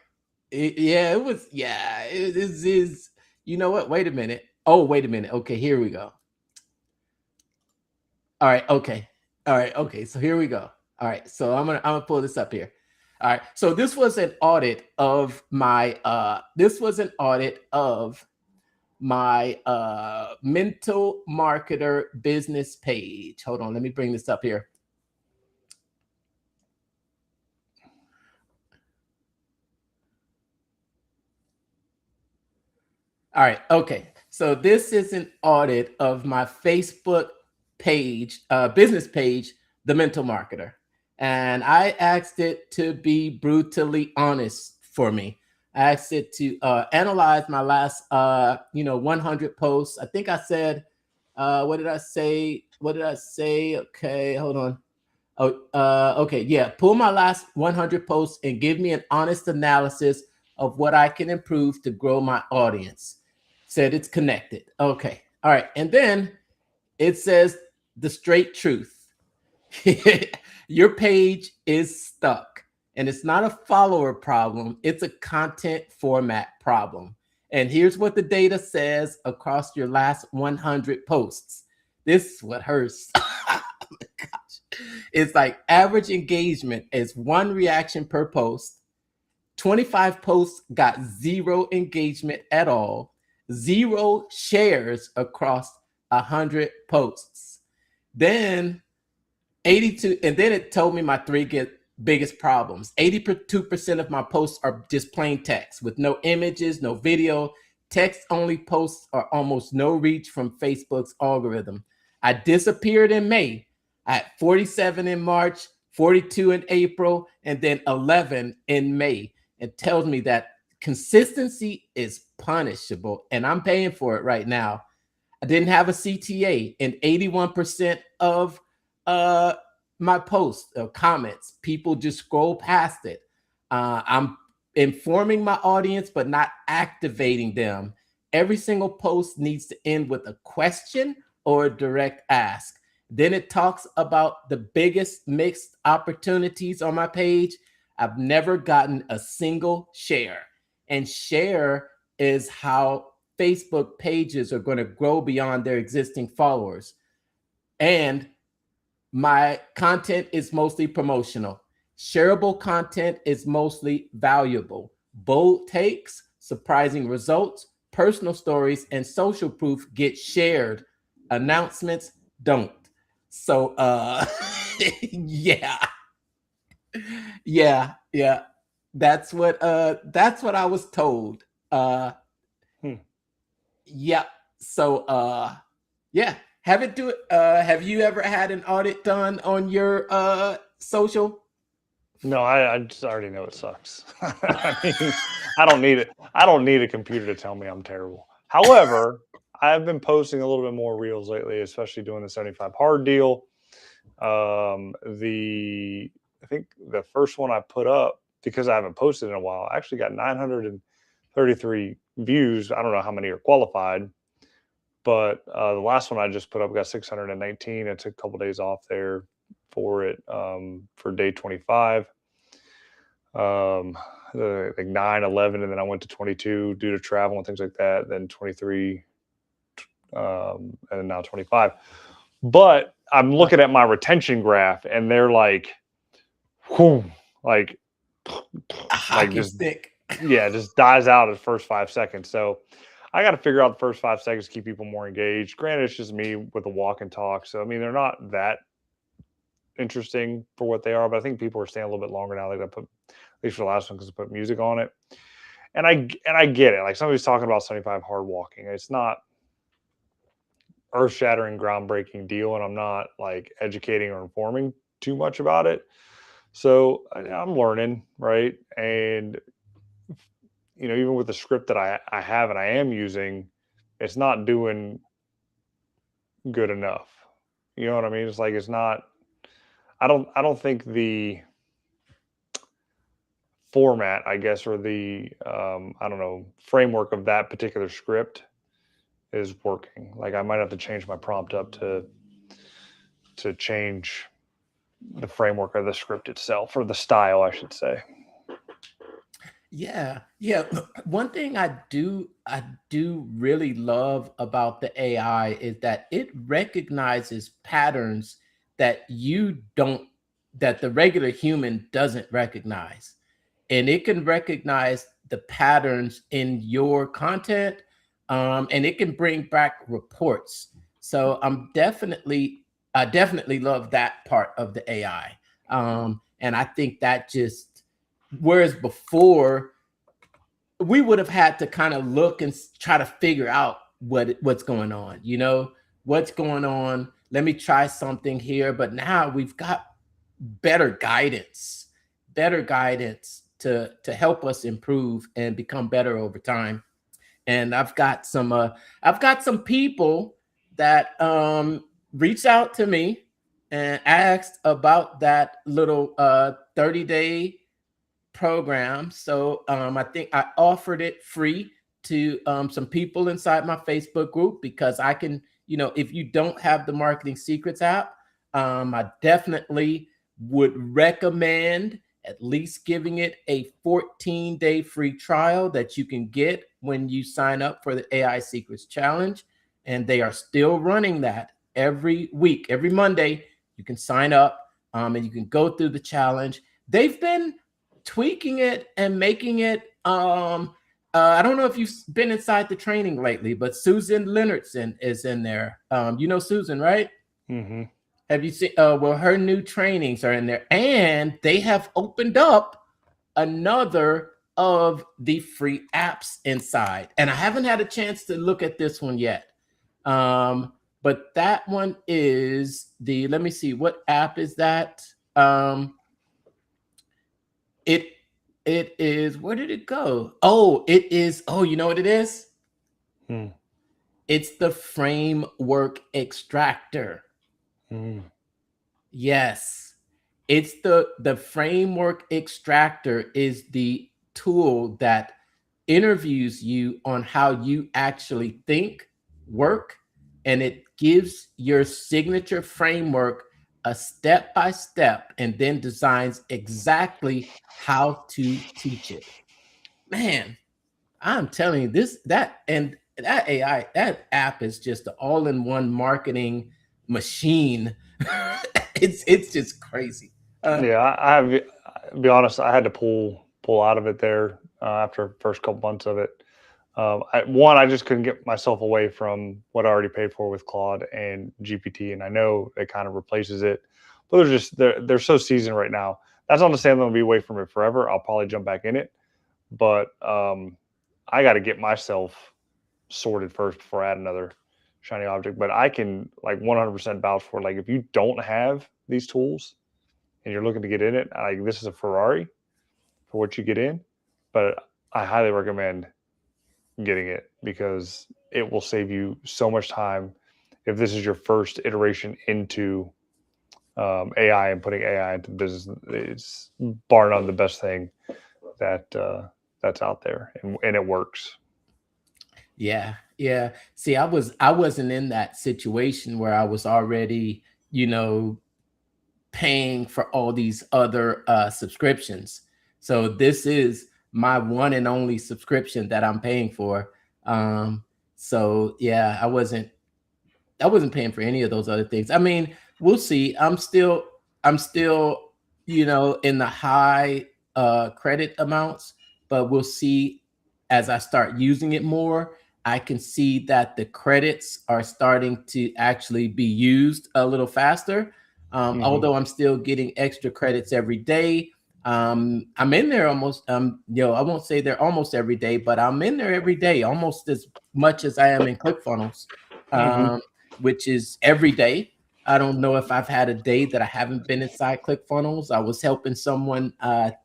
It is. You know what? Wait a minute. Oh, wait a minute. Okay. Here we go. All right. Okay. All right. Okay. So here we go. All right. So I'm gonna pull this up here. All right. So this was an audit of my mental marketer business page. Hold on, let me bring this up here. All right, okay. So this is an audit of my Facebook page, business page, The Mental Marketer. And I asked it to be brutally honest for me. I asked it to analyze my last, 100 posts. I think I said, what did I say? Okay, hold on. Okay, yeah. Pull my last 100 posts and give me an honest analysis of what I can improve to grow my audience. Said it's connected. Okay, all right. And then it says the straight truth. Your page is stuck. And it's not a follower problem. It's a content format problem. And here's what the data says across your last 100 posts. This is what hurts. Oh my gosh. It's like average engagement is 1 reaction per post. 25 posts got 0 engagement at all. 0 shares across 100 posts. Then 82, and then it told me my 3 biggest problems. 82% of my posts are just plain text with no images, no video. Text only posts are almost no reach from Facebook's algorithm. I disappeared in May. I had 47 in March, 42 in April, and then 11 in May. It tells me that consistency is punishable, and I'm paying for it right now. I didn't have a CTA in 81% of my posts or comments. People just scroll past it. I'm informing my audience, but not activating them. Every single post needs to end with a question or a direct ask. Then it talks about the biggest mixed opportunities on my page. I've never gotten a single share. And share is how Facebook pages are going to grow beyond their existing followers. And my content is mostly promotional. Shareable content is mostly valuable. Bold takes, surprising results, personal stories, and social proof get shared. Announcements don't. So, yeah. That's what I was told. Yeah. So, yeah. Have it do it. Have you ever had an audit done on your social? No, I just already know it sucks. I mean, I don't need it. I don't need a computer to tell me I'm terrible. However, I've been posting a little bit more reels lately, especially doing the 75 hard deal. I think the first one I put up because I haven't posted in a while, I actually got 933 views. I don't know how many are qualified, but the last one I just put up got 619. I took a couple days off there for it, for day 25. Like 9, 11, and then I went to 22 due to travel and things like that. Then 23, and then now 25. But I'm looking at my retention graph, and they're like, whew, like Hockey just stick. just dies out at the first 5 seconds. So I got to figure out the first 5 seconds to keep people more engaged. Granted, it's just me with a walk and talk. So I mean, they're not that interesting for what they are, but I think people are staying a little bit longer now. They got to put, at least for the last one, because I put music on it. And I get it. Like somebody's talking about 75 hard walking. It's not earth-shattering, groundbreaking deal, and I'm not like educating or informing too much about it. So I'm learning, right? And even with the script that I have and I am using, it's not doing good enough. You know what I mean? It's like it's not. I don't think the format, I guess, or the I don't know, framework of that particular script is working. Like I might have to change my prompt up to change the framework of the script itself, or the style, I should say. Yeah. One thing I do really love about the AI is that it recognizes patterns that that the regular human doesn't recognize. And it can recognize the patterns in your content, and it can bring back reports. So I definitely love that part of the AI. And I think that just, whereas before we would have had to kind of look and try to figure out what's going on, what's going on. Let me try something here. But now we've got better guidance to help us improve and become better over time. And I've got some people that reached out to me and asked about that little 30-day program. So I think I offered it free to some people inside my Facebook group, because I can, if you don't have the Marketing Secrets app, I definitely would recommend at least giving it a 14-day free trial that you can get when you sign up for the AI Secrets Challenge. And they are still running that every week. Every Monday, you can sign up and you can go through the challenge. They've been tweaking it and making it. I don't know if you've been inside the training lately, but Susan Leonardson is in there. Susan, right? Mm-hmm. Have you seen? Well, her new trainings are in there, and they have opened up another of the free apps inside. And I haven't had a chance to look at this one yet. But that one is let me see, what app is that? It is, where did it go? Oh, it is, you know what it is? It's the Framework Extractor. Yes. It's the Framework Extractor is the tool that interviews you on how you actually think, work, and it gives your signature framework a step-by-step, and then designs exactly how to teach it. Man, I'm telling you, that AI, that app is just an all-in-one marketing machine. It's just crazy. I have, to be honest, I had to pull out of it there after the first couple months of it. I just couldn't get myself away from what I already paid for with Claude and GPT, and I know it kind of replaces it, but they're so seasoned right now. That's not to say I'm going to be away from it forever. I'll probably jump back in it, but I got to get myself sorted first before I add another shiny object. But I can like 100% vouch for, like, if you don't have these tools and you're looking to get in it, like, this is a Ferrari for what you get in, but I highly recommend getting it, because it will save you so much time if this is your first iteration into AI and putting AI into business is bar none the best thing that that's out there, and it works. Yeah, yeah. See, I wasn't in that situation where I was already, paying for all these other subscriptions. So this is my one and only subscription that I'm paying for. So yeah, I wasn't paying for any of those other things. I mean, we'll see. I'm still, in the high credit amounts, but we'll see as I start using it more. I can see that the credits are starting to actually be used a little faster. Although I'm still getting extra credits every day. I'm in there almost, I won't say they're almost every day, but I'm in there every day, almost as much as I am in ClickFunnels. Which is every day. I don't know if I've had a day that I haven't been inside ClickFunnels. I was helping someone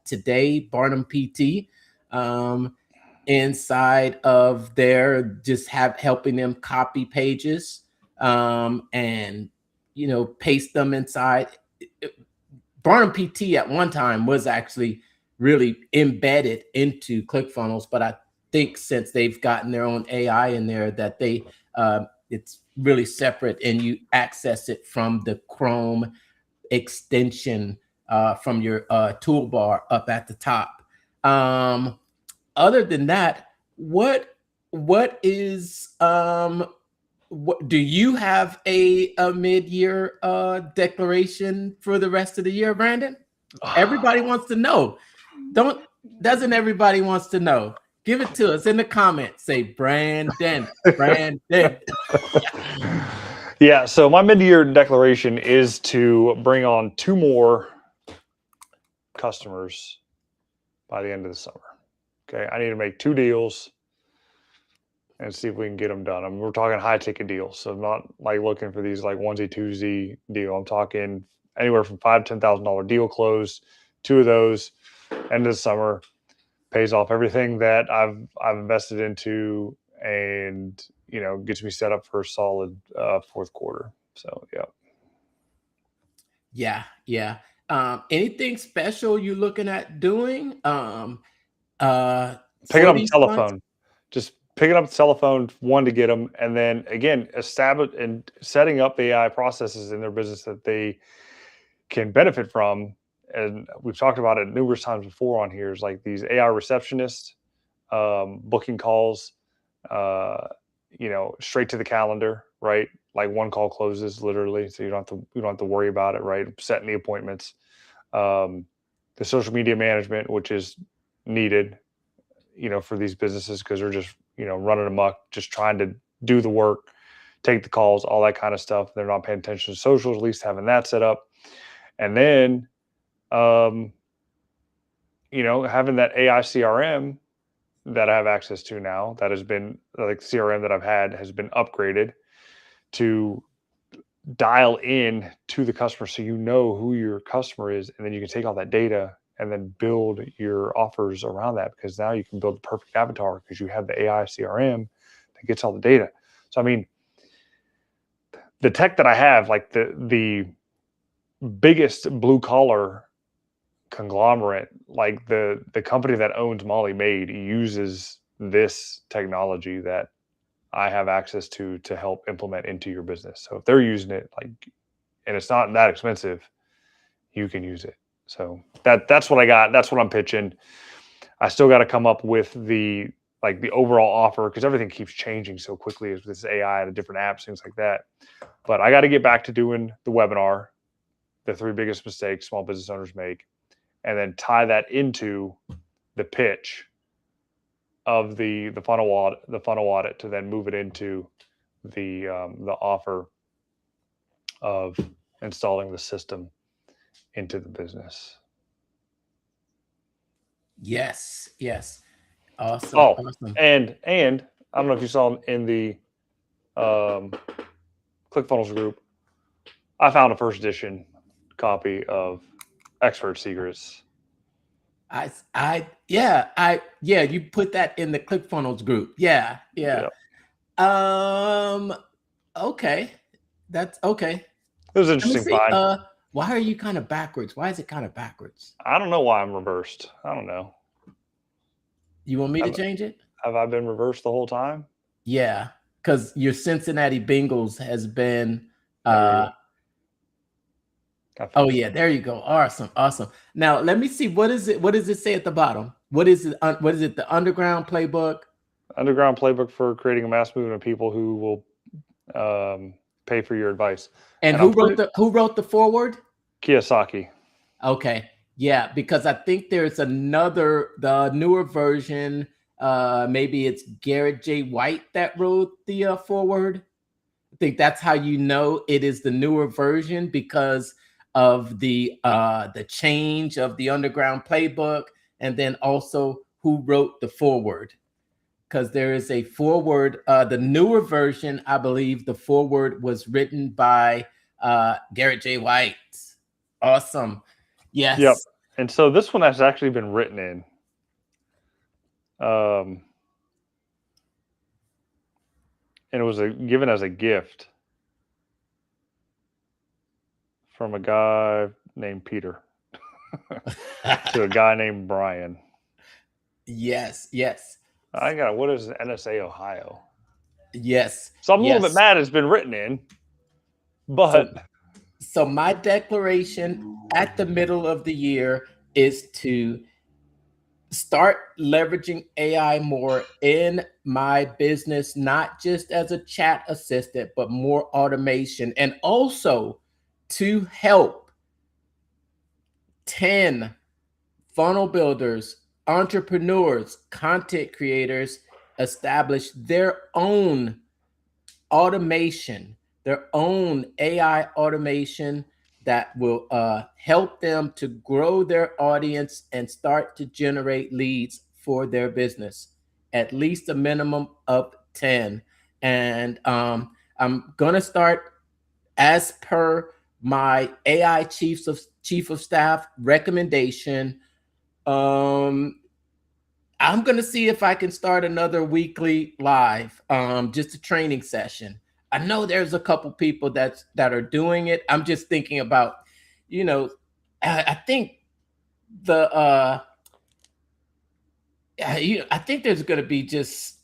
today, Barnum PT, inside of their just helping them copy pages and paste them inside. Barnum PT at one time was actually really embedded into ClickFunnels, but I think since they've gotten their own AI in there, that it's really separate, and you access it from the Chrome extension from your toolbar up at the top. Other than that, what is what do you have a mid-year declaration for the rest of the year, Brandon? Everybody wants to know. Doesn't everybody wants to know? Give it to us in the comments. Say Brandon. Yeah, so my mid-year declaration is to bring on 2 more customers by the end of the summer. Okay, I need to make 2 deals and see if we can get them done. I mean, we're talking high ticket deals, so I'm not like looking for these like onesie twosie deal. I'm talking anywhere from $5,000 to $10,000 deal close. 2 of those end of the summer pays off everything that I've invested into, and gets me set up for a solid fourth quarter. So Yeah. Anything special you looking at doing? Picking For up the these funds? telephone, just picking up the telephone, one, to get them, and then again establish and setting up the AI processes in their business that they can benefit from. And we've talked about it numerous times before on here, is like these AI receptionists, booking calls, straight to the calendar, right? Like one call closes literally, so you don't have to worry about it, right? Setting the appointments, the social media management, which is needed, for these businesses, because they're just running amok, just trying to do the work, take the calls, all that kind of stuff. They're not paying attention to socials. At least having that set up, and then having that AI CRM that I have access to now, that has been like CRM that I've had has been upgraded to dial in to the customer, so who your customer is, and then you can take all that data and then build your offers around that, because now you can build the perfect avatar because you have the AI CRM that gets all the data. So I mean, the tech that I have, like the biggest blue collar conglomerate, like the company that owns Molly Maid, uses this technology that I have access to help implement into your business. So if they're using it, and it's not that expensive, you can use it. So that's what I got. That's what I'm pitching. I still got to come up with the overall offer, because everything keeps changing so quickly with this AI, the different apps, things like that. But I got to get back to doing the webinar, the 3 biggest mistakes small business owners make, and then tie that into the pitch of the funnel audit to then move it into the offer of installing the system into the business. Yes. Awesome. Oh, Awesome. and I don't know if you saw in the ClickFunnels group, I found a first edition copy of Expert Secrets. You put that in the ClickFunnels group. Yeah. Okay. That's okay. It was an Let me interesting see. find. Why are you kind of backwards? Why is it kind of backwards? I don't know why I'm reversed. I don't know. You want me to Have, change it? have I been reversed the whole time? Yeah, because your Cincinnati Bengals has been. There we go. I Oh fixed yeah, it. there you go. Awesome, awesome. Now let me see. What is it? What does it say at the bottom? What is it? What is it? The underground playbook. Underground playbook for creating a mass movement of people who will pay for your advice. And And I'm pretty who wrote the forward? Kiyosaki. Okay. Yeah, because I think there's the newer version. Maybe it's Garrett J. White that wrote the forward. I think that's how you know it is the newer version because of the change of the underground playbook, and then also who wrote the forward. Because there is a forward, the newer version, I believe the forward was written by Garrett J. White. Awesome. Yes. Yep. And so this one has actually been written in. And it was given as a gift from a guy named Peter to a guy named Brian. Yes, yes. What is NSA Ohio? Yes. So I'm a little yes. bit mad it's been written in, but So my declaration at the middle of the year is to start leveraging AI more in my business, not just as a chat assistant, but more automation, and also to help 10 funnel builders, entrepreneurs, content creators establish their own automation, their own AI automation that will help them to grow their audience and start to generate leads for their business, at least a minimum of 10. And I'm going to start as per my AI chief of staff recommendation. I'm going to see if I can start another weekly live, just a training session. I know there's a couple people that are doing it. I'm just thinking about, I think I think there's going to be just,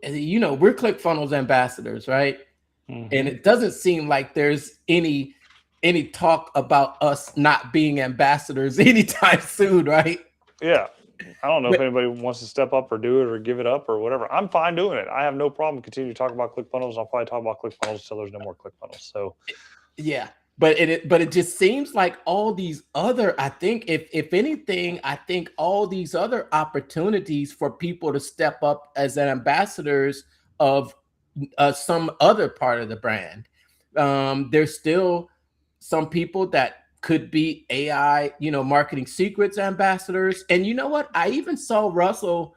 we're ClickFunnels ambassadors, right? And it doesn't seem like there's any talk about us not being ambassadors anytime soon, right? yeah. I don't know if anybody wants to step up or do it or give it up or whatever. I'm fine doing it. I have no problem continuing to talk about ClickFunnels. I'll probably talk about ClickFunnels until there's no more ClickFunnels. So, yeah, but it just seems like all these other. I think if anything, I think all these other opportunities for people to step up as ambassadors of some other part of the brand. There's still some people that could be AI, marketing secrets ambassadors. And you know what? I even saw Russell.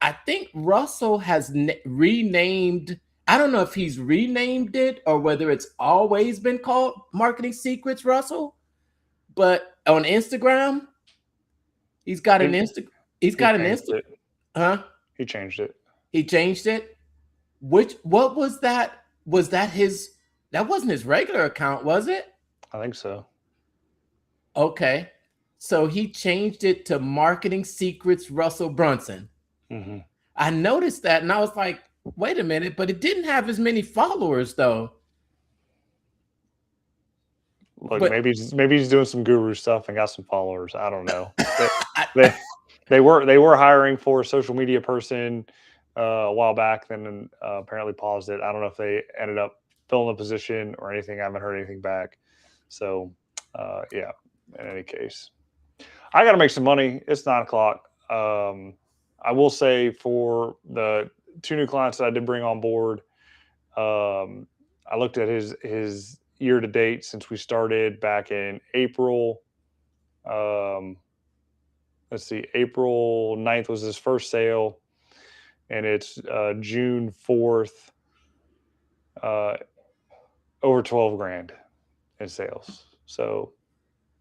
I think Russell has renamed. I don't know if he's renamed it or whether it's always been called Marketing Secrets Russell. But on Instagram, he's got an Insta. He's got an Insta. Huh? He changed it. He changed it. What was that? Was that his? That wasn't his regular account, was it? I think so. Okay. So he changed it to Marketing Secrets Russell Brunson. Mm-hmm. I noticed that and I was like, wait a minute, but it didn't have as many followers though. Look, but maybe he's doing some guru stuff and got some followers. I don't know. They were hiring for a social media person a while back, then apparently paused it. I don't know if they ended up filling the position or anything. I haven't heard anything back. So yeah, in any case, I got to make some money. It's 9 o'clock. I will say for the 2 new clients that I did bring on board, I looked at his year to date since we started back in April. Let's see, April 9th was his first sale, and it's June 4th, over 12 grand in sales. So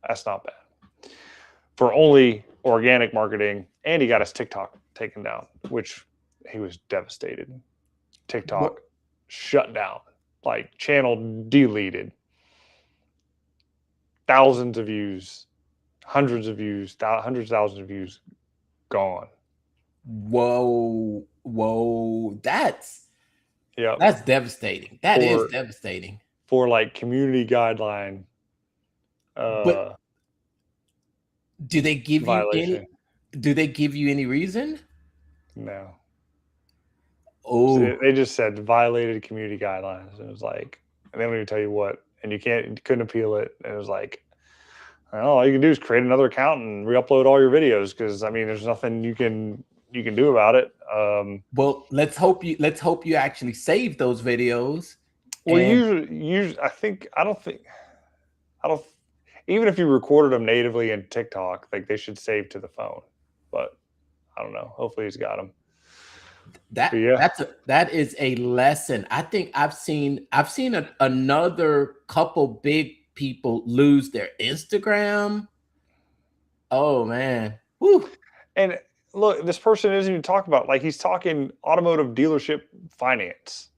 that's not bad for only organic marketing. And he got his TikTok taken down, which he was devastated. TikTok shut down, like channel deleted. thousands of views, hundreds of views, hundreds of thousands of views gone. Whoa, that's devastating. That is devastating. For like community guideline But do they give violation. do they give you any reason? No. Oh, they just said violated community guidelines. And it was like, and they don't even tell you what, and you couldn't appeal it. And it was like, well, all you can do is create another account and re-upload all your videos, because I mean, there's nothing you can do about it. Well, let's hope you actually save those videos. Well, usually, I don't even if you recorded them natively in TikTok, like they should save to the phone. But I don't know. Hopefully he's got them. That is a lesson. I think I've seen another couple big people lose their Instagram. Oh man. Whew. And look, this person isn't even talking about, like, he's talking automotive dealership finance.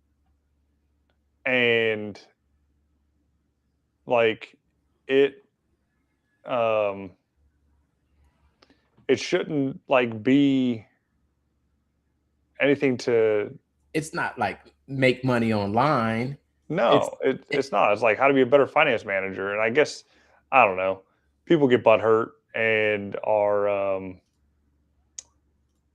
And like it shouldn't like be anything to, it's not like make money online. No, it's not. It's like how to be a better finance manager. And I guess, I don't know, people get butthurt and are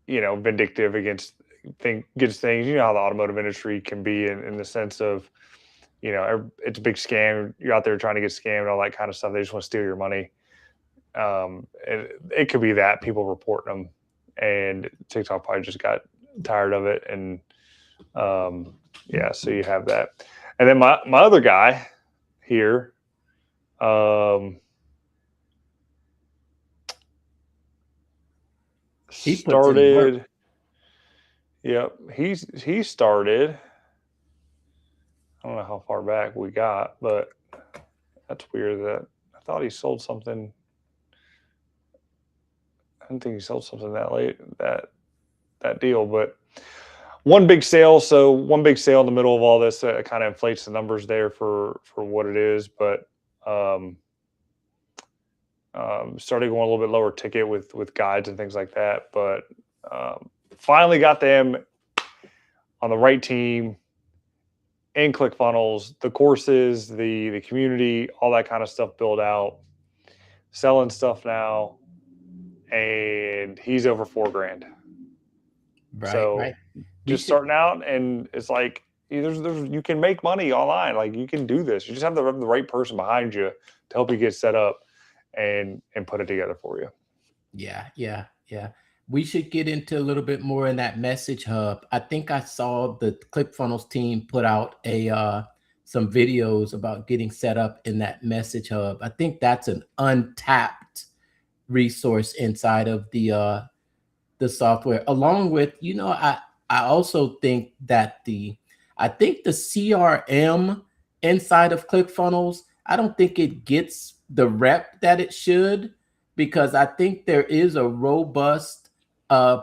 vindictive against things. You know how the automotive industry can be in the sense of, it's a big scam. You're out there trying to get scammed, all that kind of stuff. They just want to steal your money. And it could be that people reporting them, and TikTok probably just got tired of it. And so you have that. And then my other guy here, he started. Yep, he started. I don't know how far back we got, but that's weird. That I thought he sold something. I didn't think he sold something that late, that deal. But one big sale. So one big sale in the middle of all this kind of inflates the numbers there for what it is. But started going a little bit lower ticket with guides and things like that. But finally got them on the right team. In ClickFunnels, the courses, the community, all that kind of stuff built out, selling stuff now, and he's over $4,000. Right, so right. Just starting out, and it's like you can make money online. Like you can do this. You just have the right person behind you to help you get set up and put it together for you. Yeah. We should get into a little bit more in that message hub. I think I saw the ClickFunnels team put out some videos about getting set up in that message hub. I think that's an untapped resource inside of the software. Along with, I also think that the CRM inside of ClickFunnels, I don't think it gets the rep that it should, because I think there is a robust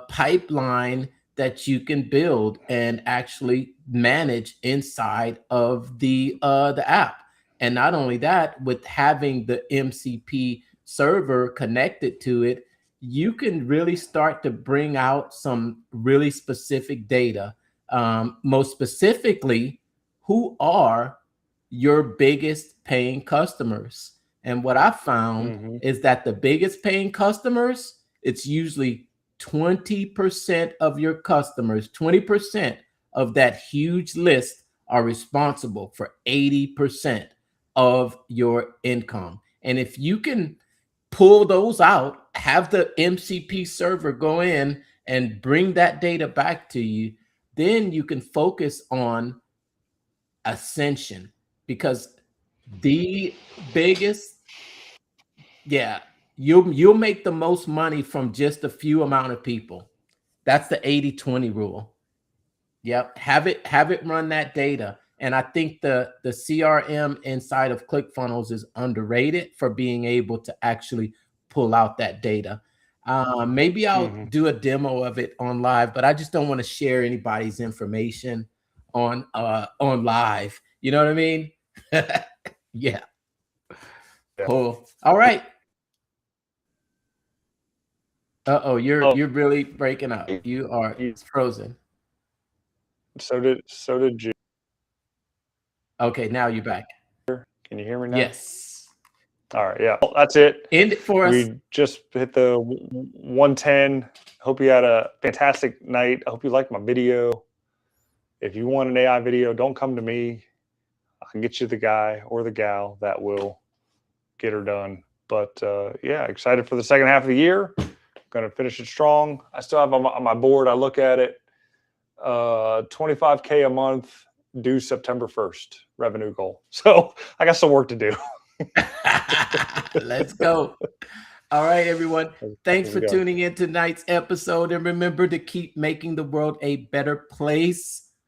pipeline that you can build and actually manage inside of the app. And not only that, with having the MCP server connected to it, you can really start to bring out some really specific data. Most specifically, who are your biggest paying customers? And what I found is that the biggest paying customers, it's usually 20% of your customers, 20% of that huge list are responsible for 80% of your income. And if you can pull those out, have the MCP server go in and bring that data back to you, then you can focus on ascension, because the biggest, you'll make the most money from just a few amount of people. That's the 80-20 rule. Yep, have it run that data. And I think the CRM inside of ClickFunnels is underrated for being able to actually pull out that data. Maybe I'll do a demo of it on live, but I just don't want to share anybody's information on live. You know what I mean? Yeah. Yeah. Cool. All right. Uh-oh, you're really breaking up. You are frozen. So did you. Okay, now you're back. Can you hear me now? Yes. All right. Yeah. Well, that's it. End it for us. We just hit the 110. Hope you had a fantastic night. I hope you liked my video. If you want an AI video, don't come to me. I can get you the guy or the gal that will get her done. But yeah, excited for the second half of the year. Going to finish it strong. I still have on my board, I look at it, 25K a month due September 1st revenue goal. So I got some work to do. Let's go. All right, everyone. Thanks for tuning in tonight's episode. And remember to keep making the world a better place.